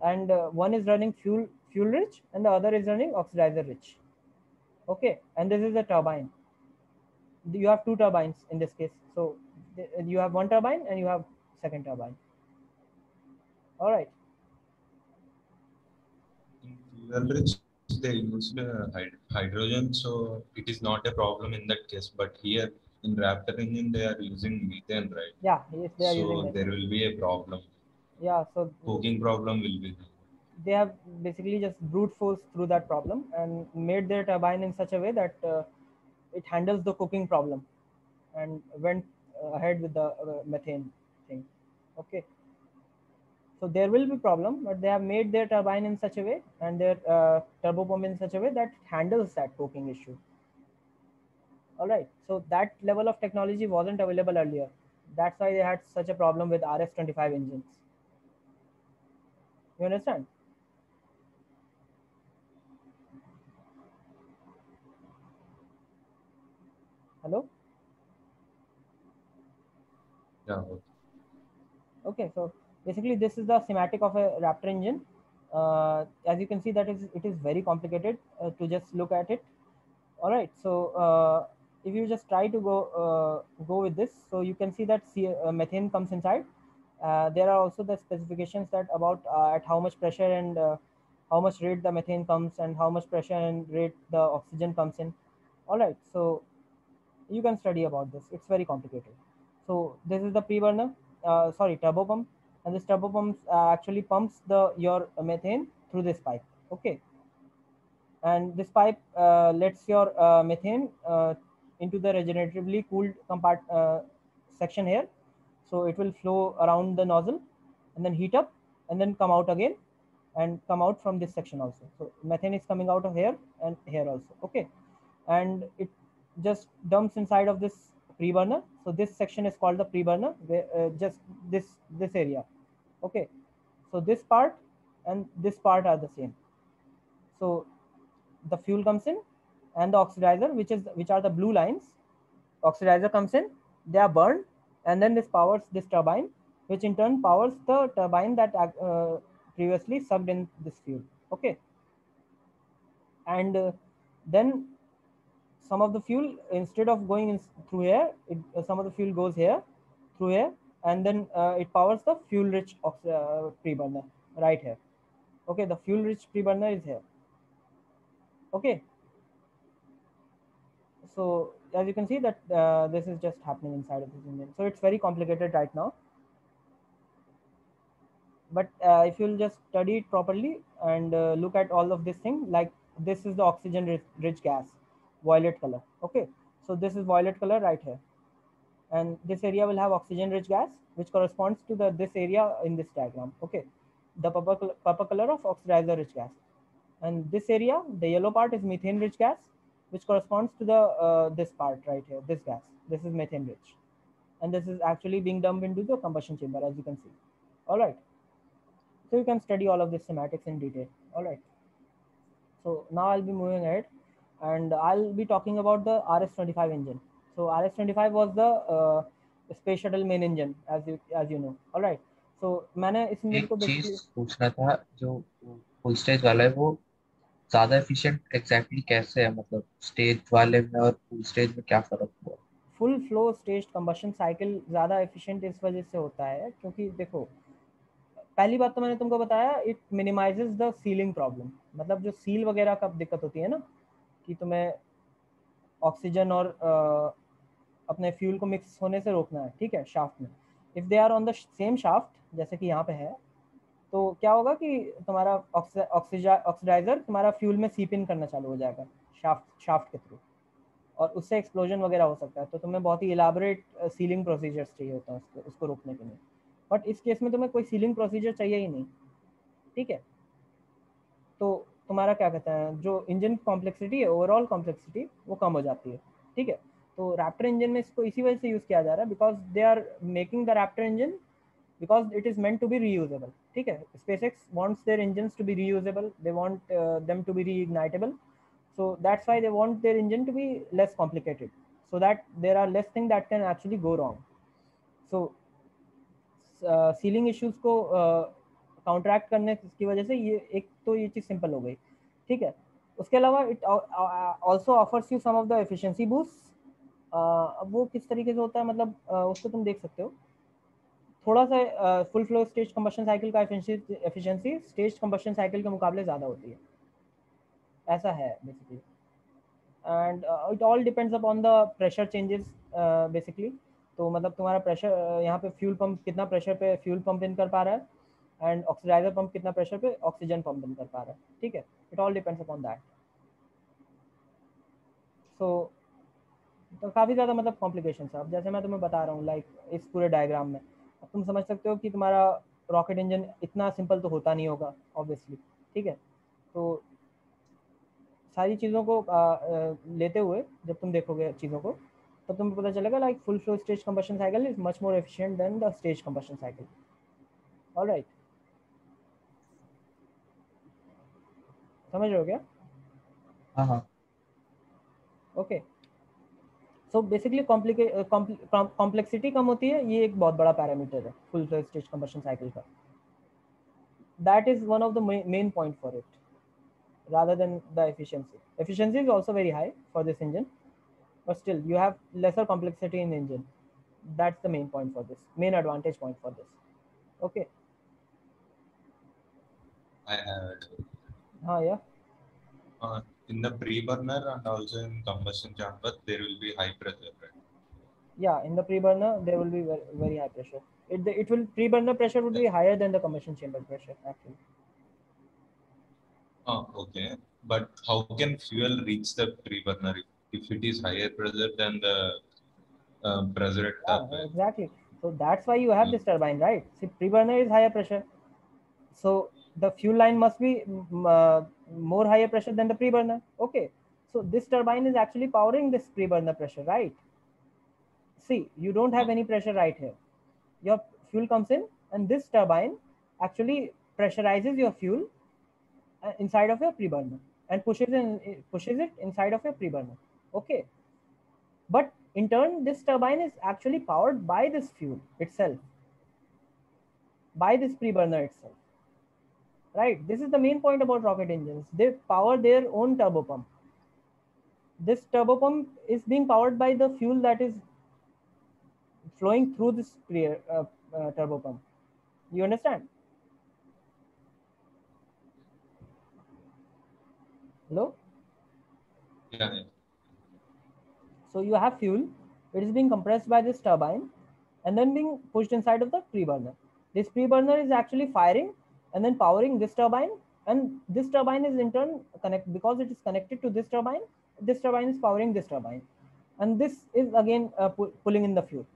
and one is running fuel-rich, and the other is running oxidizer-rich. Okay, and this is the turbine. You have two turbines in this case. So you have one turbine and you have second turbine. All right. In fuel rich, they used hydrogen, so it is not a problem in that case. But here in Raptor engine, they are using methane, right? Yeah, yes, they are so using methane. there will be a problem. Yeah, so Cooking problem will be there. They have basically just brute force through that problem and made their turbine in such a way that it handles the cooking problem and went ahead with the methane thing. Okay. So there will be problem, but they have made their turbine in such a way and their turbopump in such a way that it handles that cooking issue. All right. So that level of technology wasn't available earlier. That's why they had such a problem with RS-25 engines. You understand? Hello? Yeah. Okay. Okay, so basically this is the schematic of a Raptor engine. As you can see that it is very complicated to just look at it. All right, so if you just try to go with this, so you can see that methane comes inside. There are also the specifications that about at how much pressure and how much rate the methane comes and how much pressure and rate the oxygen comes in. All right, so you can study about this. It's very complicated. So this is the pre-burner, turbo pump, and this turbo pump actually pumps your methane through this pipe. Okay, and this pipe lets your methane into the regeneratively cooled section here. So it will flow around the nozzle and then heat up and then come out again and come out from this section also. So methane is coming out of here and here also. Okay, and it just dumps inside of this pre-burner. So this section is called the pre-burner, just this area. Okay, so this part and this part are the same. So the fuel comes in and the oxidizer, which are the blue lines, oxidizer comes in, they are burned, and then this powers this turbine, which in turn powers the turbine that previously sucked in this fuel. Okay, and then some of the fuel, instead of going in through here, some of the fuel goes here through here, and then it powers the fuel rich pre-burner right here. Okay, the fuel rich pre-burner is here. Okay, so as you can see that this is just happening inside of this engine. So it's very complicated right now, but if you'll just study it properly and look at all of this thing, like this is the oxygen rich gas, violet color. Okay, so this is violet color right here, and this area will have oxygen rich gas, which corresponds to this area in this diagram. Okay, the purple color of oxidizer rich gas, and this area, the yellow part, is methane rich gas, which corresponds to the this part right here, this gas. This is methane rich, and this is actually being dumped into the combustion chamber, as you can see. All right, so you can study all of this schematics in detail. All right, so now I'll be moving ahead and I'll be talking about the RS-25 engine. So RS-25 was the space shuttle main engine, as you know. All right, so मैंने इस engine एक को चीज basically पूछना था, जो full stage वाला है वो ज्यादा एफिशिएंट एग्जैक्टली कैसे है, मतलब स्टेज वाले में और फुल स्टेज में क्या फर्क हुआ? Full flow stage combustion cycle ज़्यादा एफिशिएंट इस वजह से होता है क्योंकि देखो, पहली बात तो मैंने तुमको बताया, it minimises the ceiling problem. मतलब जो सील वगैरह का दिक्कत होती है ना, कि तुम्हें ऑक्सीजन और अपने फ्यूल को मिक्स होने से रोकना है, ठीक है, शाफ्ट में। If they are on the same shaft, जैसे कि यहाँ पे है, तो क्या होगा कि तुम्हारा ऑक्सीडाइजर तुम्हारा फ्यूल में सीप इन करना चालू हो जाएगा शाफ्ट के थ्रू, और उससे एक्सप्लोजन वगैरह हो सकता है। तो तुम्हें बहुत ही इलाबोरेट सीलिंग प्रोसीजर्स चाहिए होता है उसको रोकने के लिए, बट इस केस में तुम्हें कोई सीलिंग प्रोसीजर चाहिए ही नहीं, ठीक है। तो तुम्हारा क्या कहते हैं, जो इंजन कॉम्प्लेक्सिटी है, ओवरऑल कॉम्प्लेक्सिटी, वो कम हो जाती है, ठीक है। तो रैप्टर इंजन में इसको इसी वजह से यूज़ किया जा रहा है, because they are making the Raptor engine because it is meant to be reusable, ठीक है। SpaceX wants their engines to be reusable, they want them to be reignitable, So that's why they want their engine to be less complicated, so that there are less things that can actually go wrong. So ceiling issues को counteract करने की वजह से ये एक तो ये चीज़ simple हो गई, ठीक है. उसके अलावा it also offers you some of the efficiency boost. अब वो किस तरीके से होता है, मतलब उसको तुम देख सकते हो. थोड़ा सा full flow stage combustion cycle का एफिशिएंसी स्टेज कंबशन साइकिल के मुकाबले ज़्यादा होती है, ऐसा है basically. And it all depends upon the pressure changes basically. तो मतलब तुम्हारा प्रेशर यहाँ पे फ्यूल पंप कितना प्रेशर पे फ्यूल पंप इन कर पा रहा है, एंड ऑक्सीडाइजर पंप कितना प्रेशर पे ऑक्सीजन पंप इन कर पा रहा है, ठीक है. It all depends upon that. सो तो काफ़ी ज़्यादा मतलब कॉम्प्लिकेशन है. अब जैसे मैं तुम्हें बता रहा हूँ लाइक इस पूरे डायग्राम में, अब तुम समझ सकते हो कि तुम्हारा रॉकेट इंजन इतना सिंपल तो होता नहीं होगा ऑब्वियसली, ठीक है. तो सारी चीज़ों को लेते हुए जब तुम देखोगे चीज़ों को, तो तुम्हें पता चलेगा like full flow stage combustion cycle is much more efficient than the stage combustion cycle. Alright, समझ रहे हो क्या? हाँ हाँ. ओके. सो बेसिकली कॉम्प्लेक्सिटी कम होती है, ये एक बहुत बड़ा पैरामीटर है full flow stage combustion cycle का. That is one of the main point for it rather than the efficiency. Efficiency is also very high for this engine, but still you have lesser complexity in the engine. That's the main point for this, main advantage point for this. Okay. I had yeah. In the pre-burner and also in combustion chamber there will be high pressure, right? Yeah, in the pre-burner there will be very, very high pressure. It will pre-burner pressure would be higher than the combustion chamber pressure actually. Okay, but how can fuel reach the pre-burner if it is higher pressure than the pressure at turbine? Exactly. So that's why you have this turbine, right? See, pre-burner is higher pressure, so the fuel line must be more higher pressure than the pre-burner. Okay, so this turbine is actually powering this pre-burner pressure, right? See, you don't have any pressure right here. Your fuel comes in and this turbine actually pressurizes your fuel inside of your pre-burner and pushes it inside of your pre-burner. Okay, but in turn this turbine is actually powered by this fuel itself, by this pre-burner itself, right? This is the main point about rocket engines. They power their own turbopump. This turbopump is being powered by the fuel that is flowing through this turbopump. You understand? Hello? Yeah. So you have fuel, it is being compressed by this turbine and then being pushed inside of the pre-burner. This pre-burner is actually firing and then powering this turbine, and this turbine is in turn because it is connected to this turbine. This turbine is powering this turbine, and this is again pulling in the fuel.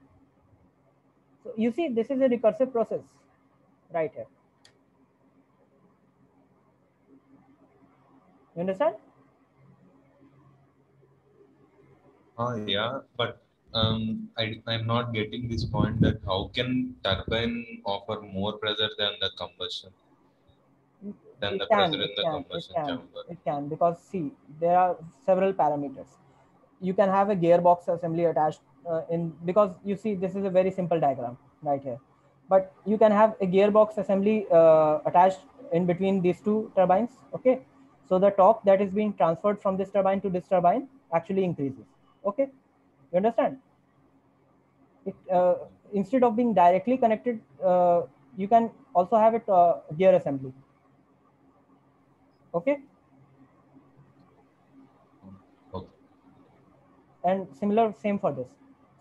So you see, this is a recursive process right here. You understand? Yeah, but I'm not getting this point that how can turbine offer more pressure than the combustion? Than the pressure in the combustion chamber. It can, because see, there are several parameters. You can have a gearbox assembly attached because you see this is a very simple diagram right here, but you can have a gearbox assembly attached in between these two turbines. Okay, so the torque that is being transferred from this turbine to this turbine actually increases. Okay, you understand? It instead of being directly connected, you can also have it gear assembly. Okay. And same for this.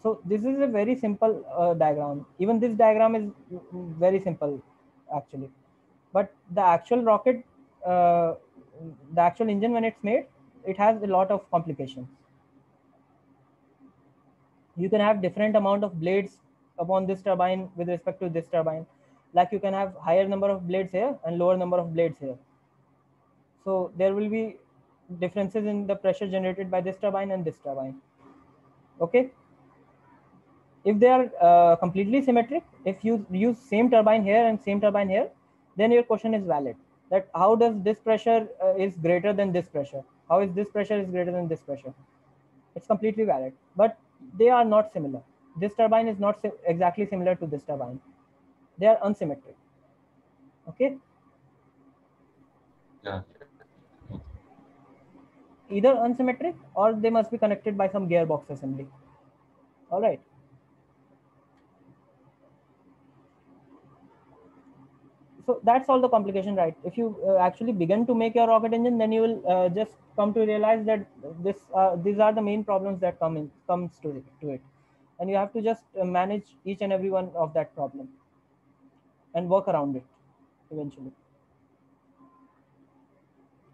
So this is a very simple diagram. Even this diagram is very simple actually, but the actual rocket, the actual engine when it's made, it has a lot of complications. You can have different amount of blades upon this turbine with respect to this turbine. Like you can have higher number of blades here and lower number of blades here. So there will be differences in the pressure generated by this turbine and this turbine. Okay. If they are completely symmetric, if you use same turbine here and same turbine here, then your question is valid, that how does this pressure is greater than this pressure? How is this pressure is greater than this pressure? It's completely valid, but they are not similar. This turbine is not exactly similar to this turbine. They are unsymmetric. Okay. Yeah. Either unsymmetric or they must be connected by some gearbox assembly. All right. So that's all the complication, right? If you actually begin to make your rocket engine, then you will just come to realize that these are the main problems that comes to it, and you have to just manage each and every one of that problem and work around it eventually.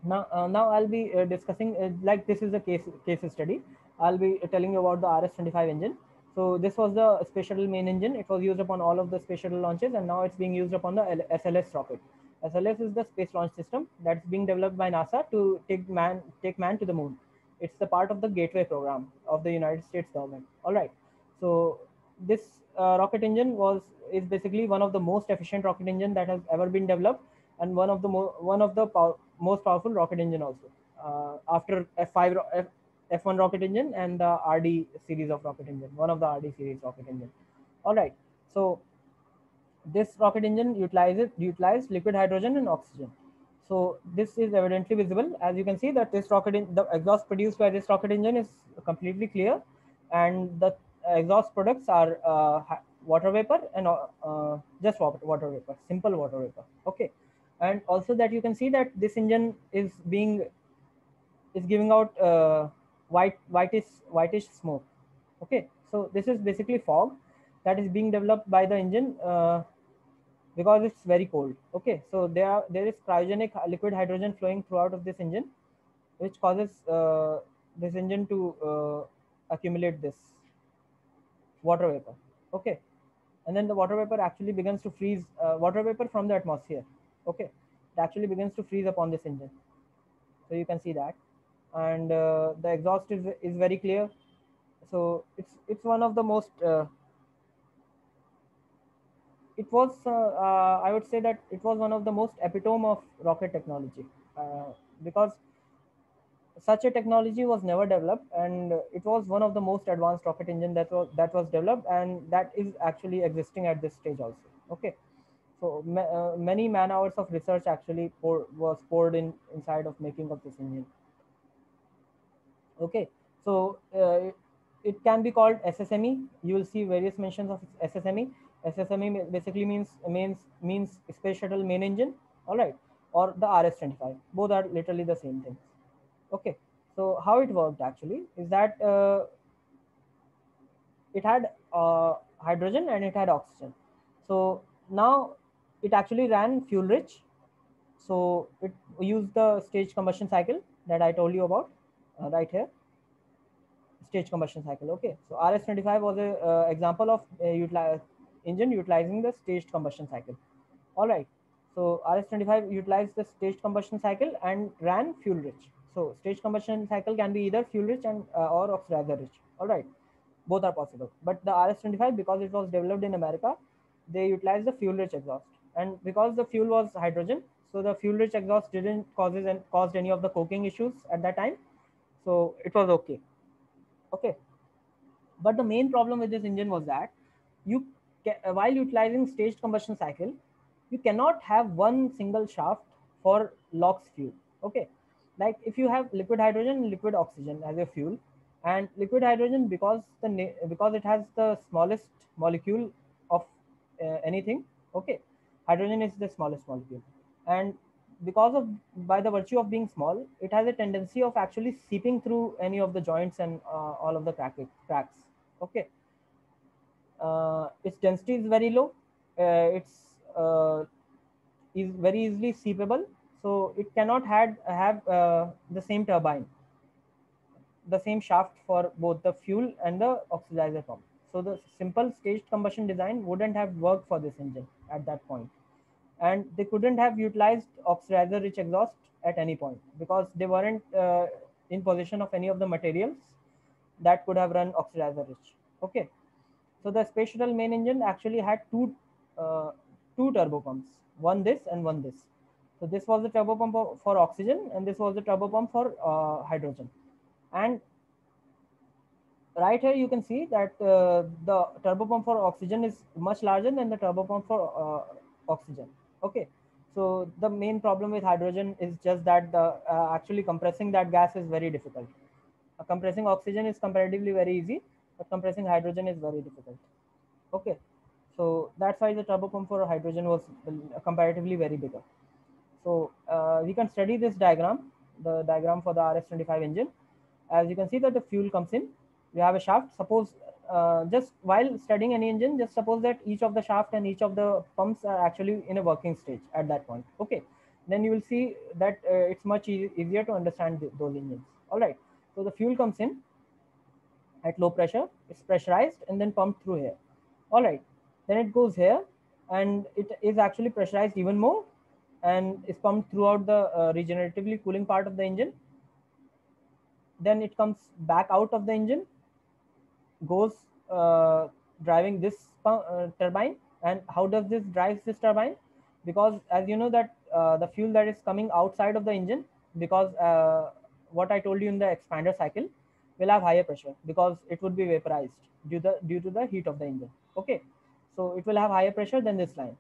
Now I'll be discussing like this is a case study. I'll be telling you about the RS-25 engine. So this was the space shuttle main engine. It was used upon all of the space shuttle launches, and now it's being used upon the SLS rocket. SLS is the space launch system that's being developed by NASA to take man to the moon. It's the part of the Gateway program of the United States government. All right. So this rocket engine is basically one of the most efficient rocket engine that has ever been developed, and one of the most powerful rocket engine also, after F1 rocket engine and the RD series of rocket engine, one of the RD series rocket engine. All right. So this rocket engine utilized liquid hydrogen and oxygen. So this is evidently visible, as you can see that the exhaust produced by this rocket engine is completely clear, and the exhaust products are water vapor and just water vapor, simple water vapor. Okay. And also that you can see that this engine is giving out whitish smoke. Okay. So this is basically fog that is being developed by the engine because it's very cold. Okay. So there is cryogenic liquid hydrogen flowing throughout of this engine, which causes this engine to accumulate this water vapor. Okay. And then the water vapor actually begins to freeze, water vapor from the atmosphere. Okay. It actually begins to freeze upon this engine. So you can see that. And the exhaust is very clear. So it's one of the most I would say that it was one of the most epitome of rocket technology, because such a technology was never developed, and it was one of the most advanced rocket engine that was developed, and that is actually existing at this stage also. Okay. So many man hours of research actually was poured inside of making of this engine. Okay. So it can be called SSME. You will see various mentions of SSME. SSME basically means space shuttle main engine. All right. Or the RS-25. Both are literally the same thing. Okay. So how it worked actually is that it had hydrogen and it had oxygen. So now it actually ran fuel rich. So it used the staged combustion cycle that I told you about right here. Stage combustion cycle. Okay. So RS-25 was a example of engine utilizing the staged combustion cycle. All right. So RS-25 utilized the staged combustion cycle and ran fuel rich. So staged combustion cycle can be either fuel rich and or oxidizer rich. All right. Both are possible. But the RS-25, because it was developed in America, they utilized the fuel rich exhaust. And because the fuel was hydrogen, so the fuel rich exhaust didn't caused any of the coking issues at that time. So it was okay. Okay. But the main problem with this engine was that while utilizing staged combustion cycle, you cannot have one single shaft for LOX fuel. Okay. Like if you have liquid hydrogen and liquid oxygen as a fuel, and liquid hydrogen, because it has the smallest molecule of anything. Okay. Hydrogen is the smallest molecule, and because of by the virtue of being small, it has a tendency of actually seeping through any of the joints and all of the cracks. Okay. Its density is very low. It's is very easily seepable, so it cannot have the same turbine, the same shaft for both the fuel and the oxidizer pump. So the simple staged combustion design wouldn't have worked for this engine at that point, and they couldn't have utilized oxidizer rich exhaust at any point because they weren't in possession of any of the materials that could have run oxidizer rich. Okay. So the space shuttle main engine actually had two turbo pumps, one this and one this. So this was the turbo pump for oxygen, and this was the turbo pump for hydrogen. And right here you can see that the turbo pump for oxygen is much larger than the turbo pump for oxygen. Okay, so the main problem with hydrogen is just that the actually compressing that gas is very difficult. Compressing oxygen is comparatively very easy, but compressing hydrogen is very difficult. Okay, so that's why the turbo pump for hydrogen was comparatively very bigger. So we can study this diagram, the diagram for the RS-25 engine. As you can see that the fuel comes in, we have a shaft. Suppose just while studying any engine, just suppose that each of the shaft and each of the pumps are actually in a working stage at that point. Okay, then you will see that it's much easier to understand those engines. All right, so the fuel comes in at low pressure, it's pressurized and then pumped through here. All right, then it goes here and it is actually pressurized even more and is pumped throughout the regeneratively cooling part of the engine. Then it comes back out of the engine, goes driving this turbine. And how does this drive this turbine? Because as you know that the fuel that is coming outside of the engine, because what I told you in the expander cycle, will have higher pressure because it would be vaporized due to the heat of the engine. Okay, so it will have higher pressure than this line.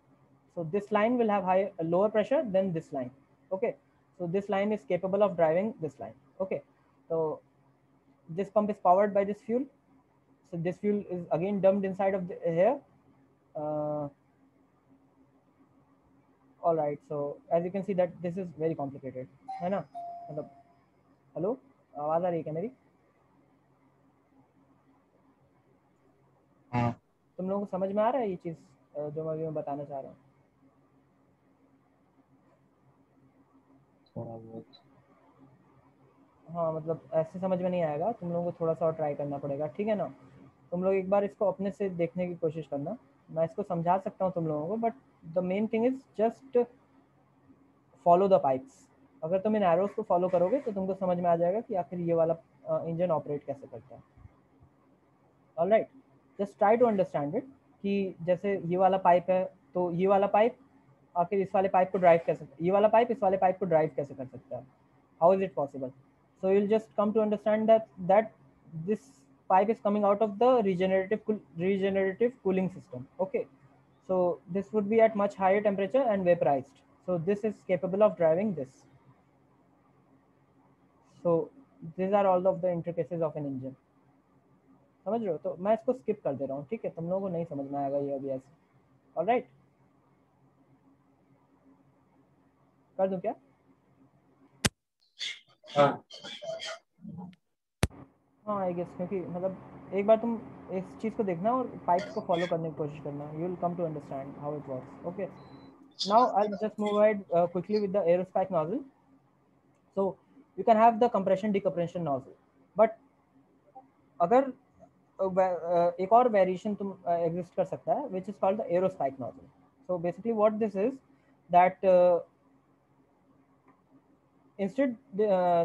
So this line will have lower pressure than this line. Okay, so this line is capable of driving this line. Okay, so this pump is powered by this fuel. So this fuel is again dumped inside of here. All right, so as you can see that this is very complicated, है ना? मतलब hello, आवाज आ रही है क्या मेरी? हाँ तुम लोगों को समझ में आ रहा है ये चीज जो मैं अभी बताना चाह रहा हूँ? थोड़ा बहुत। हाँ, मतलब ऐसे समझ में नहीं आएगा, तुम लोगों को थोड़ा सा और ट्राई करना पड़ेगा, ठीक है ना? तुम लोग एक बार इसको अपने से देखने की कोशिश करना. मैं इसको समझा सकता हूँ तुम लोगों को, but the main thing is just follow the pipes. अगर तुम इन एरोस को फॉलो करोगे तो तुमको समझ में आ जाएगा कि आखिर ये वाला इंजन ऑपरेट कैसे करता है. Alright, just try to understand it कि जैसे ये वाला पाइप है, तो ये वाला पाइप आखिर इस वाले पाइप को ड्राइव कैसे, ये वाला पाइप इस वाले पाइप को ड्राइव कैसे कर सकता है? How is it possible? So you'll just come to understand that this pipe is coming out of the regenerative cooling system. Okay, so this would be at much higher temperature and vaporized. So this is capable of driving this. So these are all of the intricacies of an engine. समझ रहे हो? तो मैं इसको skip कर दे रहा हूँ, ठीक है? तुम लोगों को नहीं समझ में आएगा ये अभी ऐसे. ऑलराइट, कर दूं क्या? हाँ आई गेस, क्योंकि मतलब एक बार तुम इस चीज़ को देखना और पाइप्स को फॉलो करने की कोशिश करना. You will come to understand how it works. Okay, now I will just move ahead quickly with the aerospike nozzle. So you can have the compression decompression nozzle, but अगर एक और variation तुम exist कर सकता है which is called the aerospike nozzle. So basically what this is that instead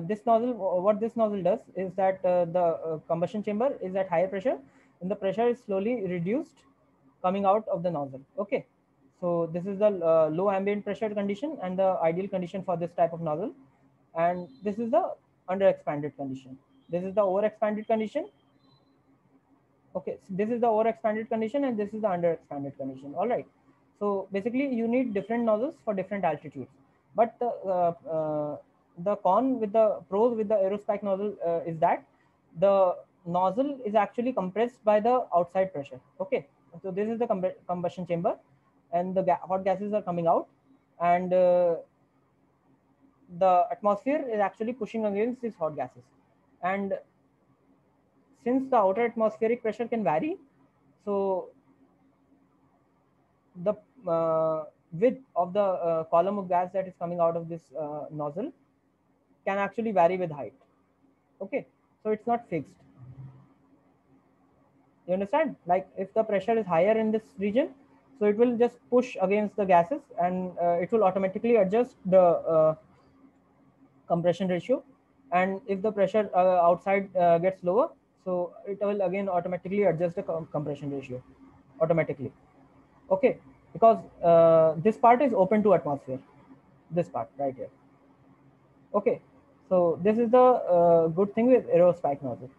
this nozzle, what this nozzle does is that the combustion chamber is at higher pressure and the pressure is slowly reduced coming out of the nozzle. Okay, so this is the low ambient pressure condition and the ideal condition for this type of nozzle, and this is the under expanded condition. This is the over expanded condition. Okay, so this is the over expanded condition and this is the under expanded condition. All right, so basically you need different nozzles for different altitudes, but the con with the pros with the aerospike nozzle is that the nozzle is actually compressed by the outside pressure. Okay, so this is the combustion chamber and the hot gases are coming out, and the atmosphere is actually pushing against these hot gases. And since the outer atmospheric pressure can vary, so the width of the column of gas that is coming out of this nozzle can actually vary with height. Okay, so it's not fixed. You understand? Like if the pressure is higher in this region, so it will just push against the gases and it will automatically adjust the compression ratio. And if the pressure outside gets lower, so it will again automatically adjust the compression ratio automatically. Okay, because this part is open to atmosphere. this part right here. Okay, so this is the good thing with aerospike nozzle.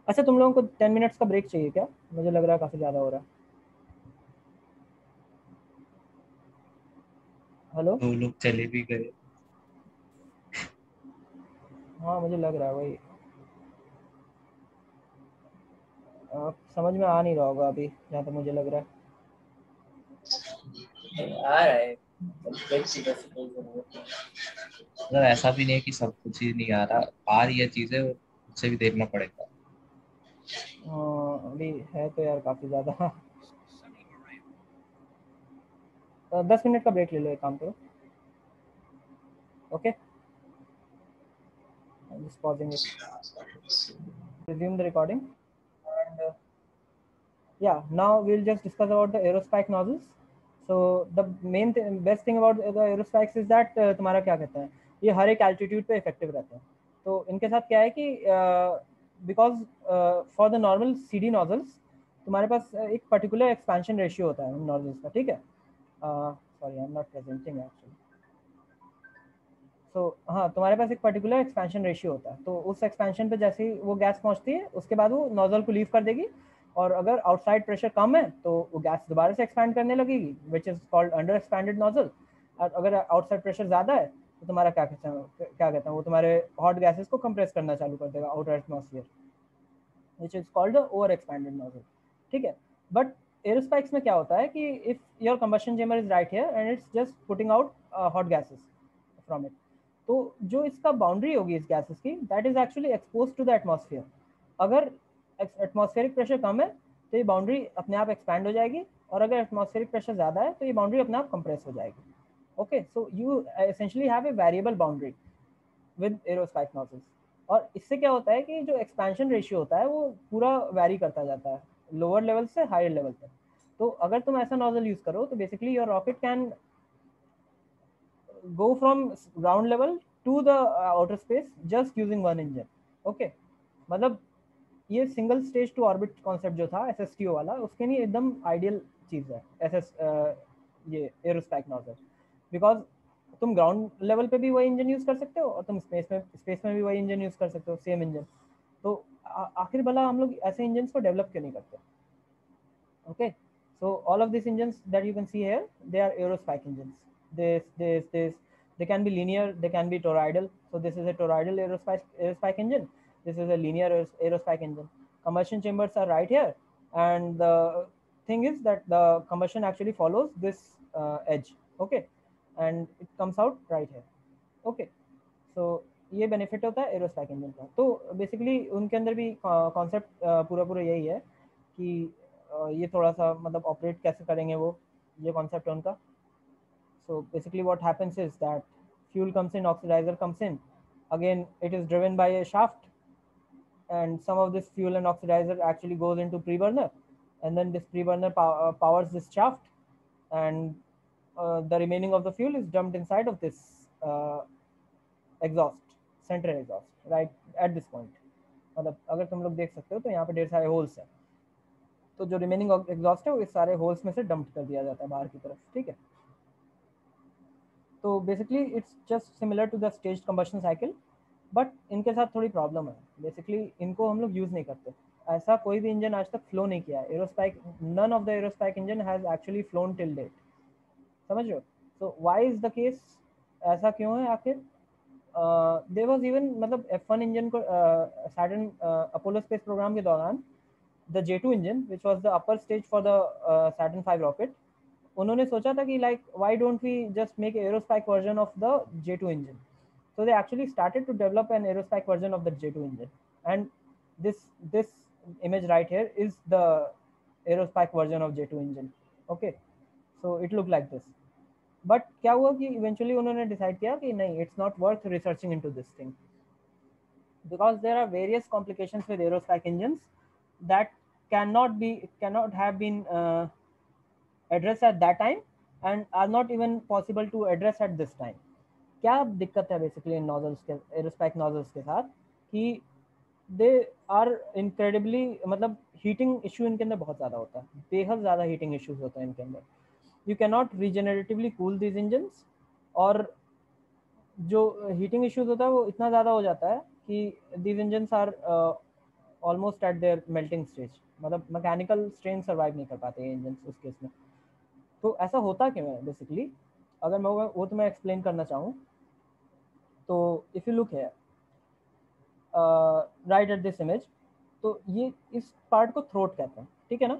अच्छा, तुम लोगों को 10 minutes का break चाहिए क्या? मुझे लग रहा है काफी ज्यादा हो रहा है. हेलो, तो लोग चले भी गए. हाँ मुझे लग रहा है वही. समझ में आ नहीं रहा होगा अभी, जहाँ तक मुझे लग रहा है. आ रहा है. मतलब ऐसा भी नहीं है कि सब कुछ ही नहीं आ रहा, आ रही है चीजें, उससे भी देखना पड़ेगा. अभी है तो यार काफी ज्यादा. 10 मिनट का ब्रेक ले लो, एक काम करो. Okay, I'm just pausing it. Resume the recording. And yeah, now we'll just discuss about the aerospike nozzles. So the best thing about the aerospikes is that तुम्हारा क्या कहते हैं, ये हर एक एल्टीट्यूड पे इफेक्टिव रहते हैं. तो इनके साथ क्या है कि because for the normal CD नॉजल्स तुम्हारे पास एक पर्टिकुलर एक्सपेंशन रेशियो होता है उन नॉजल्स का, ठीक है. Sorry, I am not presenting actually. तो हाँ, तुम्हारे पास एक पर्टिकुलर एक्सपेंशन रेशियो होता है. तो उस एक्सपेंशन पे जैसे ही वो गैस पहुंचती है, उसके बाद वो नोजल को लीव कर देगी, और अगर आउटसाइड प्रेशर कम है तो वो गैस दोबारा से एक्सपैंड करने लगेगी, विच is called under expanded nozzle. और अगर आउटसाइड प्रेशर ज़्यादा है तो तुम्हारा क्या कहते हैं वो तुम्हारे हॉट गैसेस को कंप्रेस करना चालू कर देगा outer atmosphere, which is called over expanded nozzle. ठीक है. बट एरोस्पाइक्स में क्या होता है कि if your combustion chamber is right here and it's just putting out hot gases from it, तो जो इसका बाउंड्री होगी इस गैसेस की, that is actually expose to the atmosphere. अगर एटमॉस्फेरिक प्रेशर कम है तो ये बाउंड्री अपने आप एक्सपैंड हो जाएगी, और अगर एटमॉस्फेरिक प्रेशर ज़्यादा है तो ये बाउंड्री अपने आप कंप्रेस हो जाएगी. Okay, so you essentially have a variable boundary with aerospike nozzles. और इससे क्या होता है कि जो एक्सपेंशन रेशियो होता है वो पूरा वैरी करता जाता है लोअर लेवल से हायर लेवल तक. तो अगर तुम ऐसा नोजल यूज करो तो basically your rocket can go from ground level to the outer space just using one engine. Okay, मतलब ये single stage to orbit concept जो था SSTO वाला, उसके लिए एकदम आइडियल चीज़ है ये एरोस्पाइक नोजल. बिकॉज तुम ग्राउंड लेवल पे भी वही इंजन यूज़ कर सकते हो, और तुम स्पेस में भी वही इंजन यूज़ कर सकते हो, सेम इंजन. तो आखिर भला हम लोग ऐसे इंजन को डेवलप क्यों नहीं करते? Okay, so all of these engines that you can see here, they are aerospike engines. They can be linear, they can be toroidal. So this is a toroidal aerospike engine. This is a linear aerospike engine. Combustion chambers are right here, and the thing is that the combustion actually follows this edge. Okay, and it comes out right here. Okay, so ये benefit होता है एरोस्पाइक engine का. तो basically उनके अंदर भी concept पूरा यही है कि ये थोड़ा सा मतलब ऑपरेट कैसे करेंगे वो, ये कॉन्सेप्ट है उनका. So basically what happens is that fuel comes in, oxidizer comes in, again it is driven by a shaft, and some of this fuel and oxidizer actually goes into preburner, and then this preburner powers this shaft, and the remaining of the fuel is dumped inside of this exhaust, central exhaust, right at this point. मतलब अगर तुम लोग देख सकते हो तो यहाँ पे ढेर सारे होल्स हैं, तो जो रिमेनिंग एग्जॉस्ट है वो इस सारे होल्स में से डंप कर दिया जाता है बाहर की तरफ. ठीक है. तो basically it's just similar to the staged combustion cycle, but इनके साथ थोड़ी प्रॉब्लम है. बेसिकली इनको हम लोग यूज़ नहीं करते. ऐसा कोई भी इंजन आज तक फ्लो नहीं किया है. Aerospike, none of the aerospike engine has actually flown till date. समझ रहे हो? So why is the case? ऐसा क्यों है आखिर? देयर वाज इवन मतलब F1 इंजन को सैटर्न अपोलो स्पेस प्रोग्राम के दौरान the J2 engine which was the upper stage for the Saturn 5 rocket, उन्होंने सोचा था कि like why don't we just make aerospike version of the J2 engine. So they actually started to develop an aerospike version of the J2 engine, and this image right here is the aerospike version of J2 engine. Okay, so it looked like this. But क्या हुआ कि eventually उन्होंने decide किया कि नहीं, it's not worth researching into this thing, because there are various complications with aerospike engines that cannot have been addressed at that time and are not even possible to address at this time. क्या दिक्कत है basically इन nozzles के, एरोस्पाइक nozzles के साथ, कि they are incredibly मतलब heating issue इनके अंदर बहुत ज़्यादा होता है, बेहद ज़्यादा हीटिंग इश्यूज होते हैं इनके अंदर. You can not regeneratively cool these engines, और जो हीटिंग इश्यूज होता है वो इतना ज़्यादा हो जाता है कि these engines are almost at their melting stage, मतलब मैकेनिकल स्ट्रेन सर्वाइव नहीं कर पाते हैं इंजन उस केस में। तो ऐसा होता क्यों है बेसिकली, अगर मैं वो तो मैं एक्सप्लेन करना चाहूँ तो इफ़ यू लुक है राइट एट दिस इमेज, तो ये इस पार्ट को थ्रोट कहते हैं, ठीक है ना।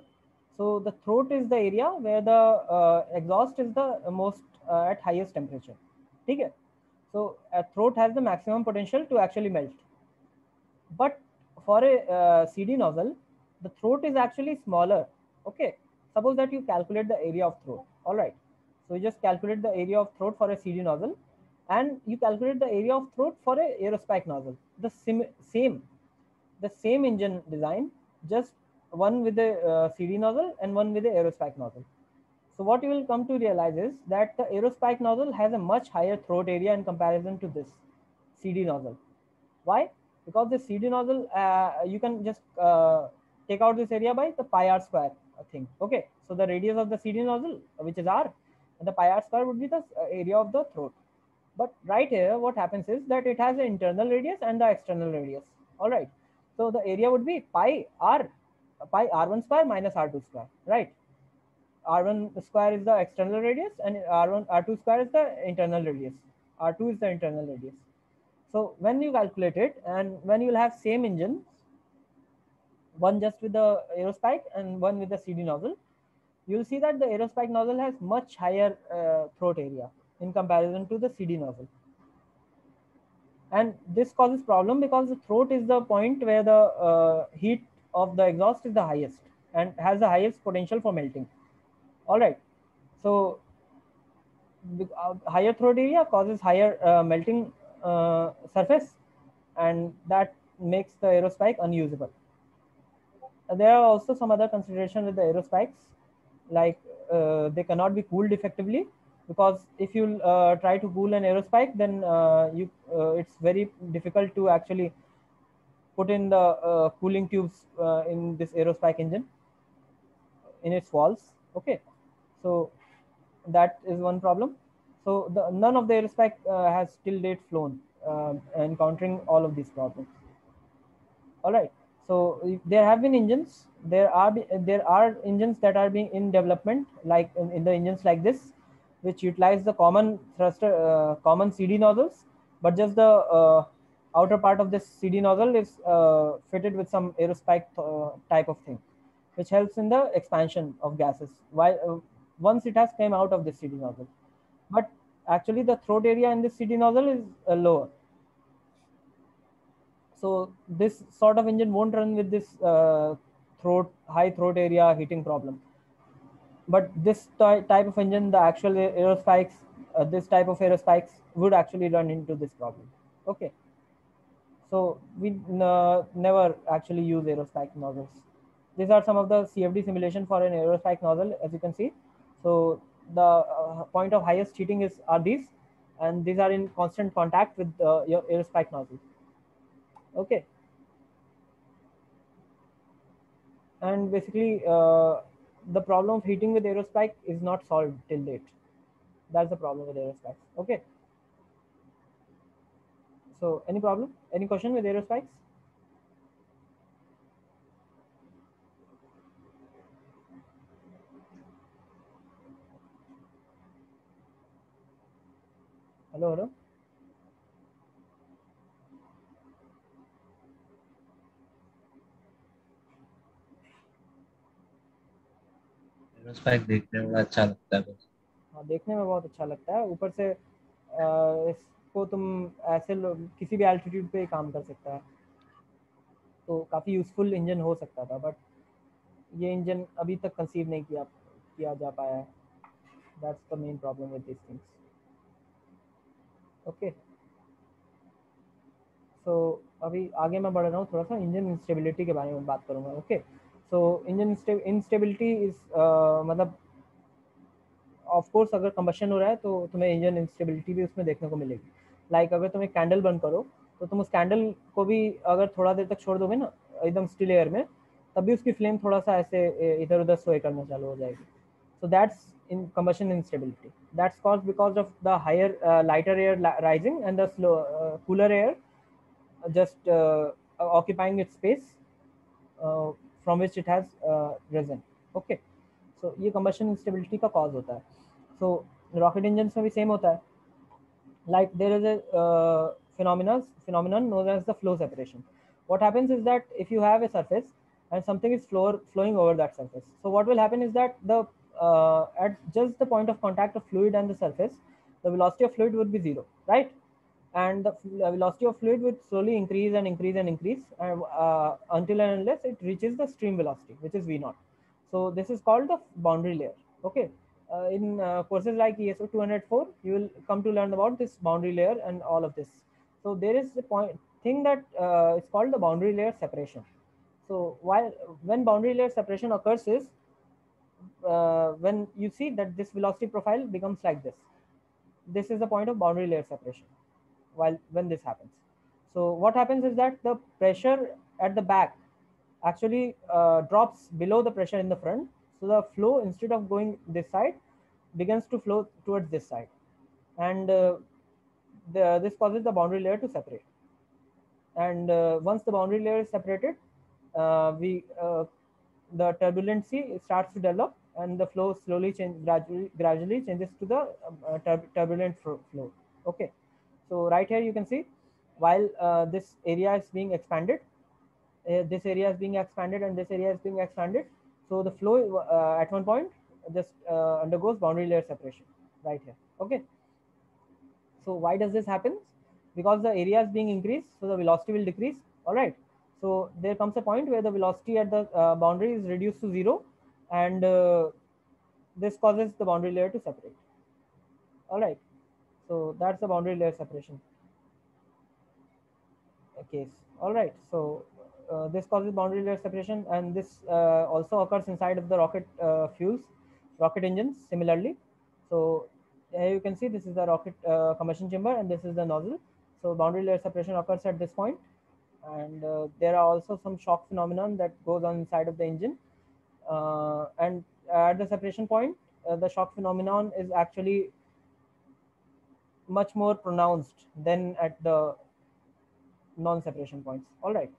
So the throat is the area where the exhaust is the most at highest temperature, ठीक है। So a throat has the maximum potential to actually melt. But for a CD nozzle, the throat is actually smaller. Okay. Suppose that you calculate the area of throat. All right. So you just calculate the area of throat for a CD nozzle, and you calculate the area of throat for a aerospike nozzle. The same engine design, just one with a CD nozzle and one with a aerospike nozzle. So what you will come to realize is that the aerospike nozzle has a much higher throat area in comparison to this CD nozzle. Why? Because the CD nozzle, you can just take out this area by the pi r square thing. Okay, so the radius of the CD nozzle, which is r, and the pi r square would be the area of the throat. But right here, what happens is that it has the internal radius and the external radius. All right, so the area would be pi r1 square minus r2 square, right? R1 square is the external radius and R2 square is the internal radius. R2 is the internal radius. So when you calculate it, and when you will have same engine, one just with the aerospike and one with the CD nozzle, you will see that the aerospike nozzle has much higher throat area in comparison to the CD nozzle. And this causes problem because the throat is the point where the heat of the exhaust is the highest and has the highest potential for melting. All right. So higher throat area causes higher melting surface, and that makes the aerospike unusable. There are also some other considerations with the aerospikes, like they cannot be cooled effectively, because if you try to cool an aerospike, then it's very difficult to actually put in the cooling tubes in this aerospike engine in its walls. Okay, so that is one problem. So none of the aerospike has till date flown, encountering all of these problems. All right. So there have been engines. There are engines that are being in development, like in the engines like this, which utilize the common thruster, common CD nozzles, but just the outer part of this CD nozzle is fitted with some aerospike type of thing, which helps in the expansion of gases while once it has came out of the CD nozzle. But actually the throat area in this CD nozzle is lower. So this sort of engine won't run with this high throat area heating problem. But this type of engine, the actual aerospikes, this type of aerospikes would actually run into this problem. Okay. So we never actually use aerospike nozzles. These are some of the CFD simulation for an aerospike nozzle, as you can see. So the point of highest heating are these, and these are in constant contact with your aerospike nozzle. Okay. And basically, the problem of heating with aerospike is not solved till date. That's the problem with aerospikes. Okay. So any problem? Any question with aerospikes? Hello, hello. एरोस्पाइक देखने में बड़ा अच्छा लगता है बस। हाँ, देखने में बहुत अच्छा लगता है। ऊपर से इसको तुम ऐसे किसी भी एल्टीट्यूड पे काम कर सकता है, तो काफ़ी यूजफुल इंजन हो सकता था, बट ये इंजन अभी तक कंसीव नहीं किया जा पाया है। That's the main problem with this things. Okay, so अभी आगे मैं बढ़ रहा हूँ, थोड़ा सा इंजन इंस्टेबिलिटी के बारे में बात करूँगा। Okay, so engine instability is मतलब ऑफ कोर्स अगर कंबशन हो रहा है तो तुम्हें इंजन इंस्टेबिलिटी भी उसमें देखने को मिलेगी। लाइक अगर तुम एक कैंडल बंद करो तो तुम उस कैंडल को भी अगर थोड़ा देर तक छोड़ दोगे ना एकदम स्टिल एयर में, तब भी उसकी फ्लेम थोड़ा सा ऐसे इधर उधर स्वे करना चालू हो जाएगी। So that's in combustion instability. That's caused because of the higher lighter air rising and the cooler air just occupying its space from which it has risen. Okay, so ये combustion instability का cause होता है. So rocket engines में भी same होता है. Like there is a phenomenon known as the flow separation. What happens is that if you have a surface and something is flowing over that surface, so what will happen is that the at just the point of contact of fluid and the surface, the velocity of fluid would be zero, right? And the velocity of fluid would slowly increase and increase and increase until and unless it reaches the stream velocity, which is V naught. So this is called the boundary layer. Okay. In courses like ESO 204, you will come to learn about this boundary layer and all of this. So there is a thing that it's called the boundary layer separation. So when boundary layer separation occurs is when you see that this velocity profile becomes like this. This is the point of boundary layer separation when this happens. So what happens is that the pressure at the back actually drops below the pressure in the front. So the flow, instead of going this side, begins to flow towards this side, and this causes the boundary layer to separate. And once the boundary layer is separated, the turbulency starts to develop, and the flow slowly gradually changes to the turbulent flow. Okay, so right here you can see while this area is being expanded, this area is being expanded and this area is being expanded. So the flow at one point just undergoes boundary layer separation right here. Okay. So why does this happen? Because the area is being increased, so the velocity will decrease. All right. So there comes a point where the velocity at the boundary is reduced to zero, and this causes the boundary layer to separate. All right. So that's the boundary layer separation case. All right. So this causes boundary layer separation, and this also occurs inside of the rocket fuels, rocket engines similarly. So here you can see this is the rocket combustion chamber and this is the nozzle. So boundary layer separation occurs at this point, and there are also some shock phenomenon that goes on inside of the engine, and at the separation point the shock phenomenon is actually much more pronounced than at the non-separation points. All right.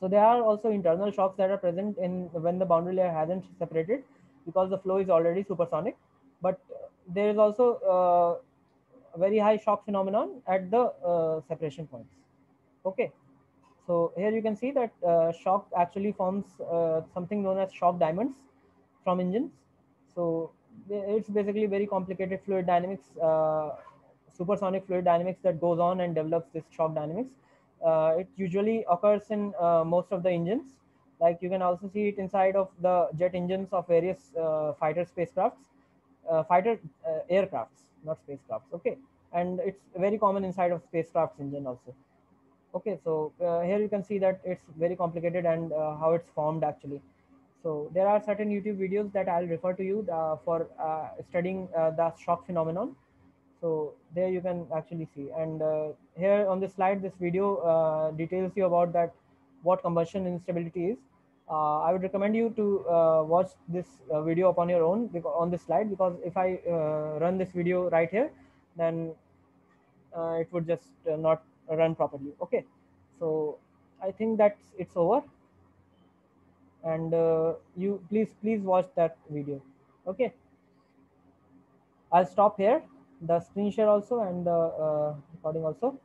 So there are also internal shocks that are present in when the boundary layer hasn't separated, because the flow is already supersonic. But there is also a very high shock phenomenon at the separation points. Okay. So here you can see that shock actually forms something known as shock diamonds from engines. So it's basically very complicated fluid dynamics, supersonic fluid dynamics that goes on and develops this shock dynamics. It usually occurs in most of the engines. Like you can also see it inside of the jet engines of various fighter spacecrafts, aircrafts, not spacecrafts. Okay, and it's very common inside of spacecrafts engine also. Okay, so here you can see that it's very complicated and how it's formed actually. So there are certain YouTube videos that I'll refer to you for studying the shock phenomenon. So there you can actually see, and here on this slide, this video details you about that what combustion instability is. I would recommend you to watch this video upon your own on this slide, because if I run this video right here, then it would just not run properly. Okay, so I think that's it's over, and you please watch that video. Okay, I'll stop here, the screen share also and the recording also.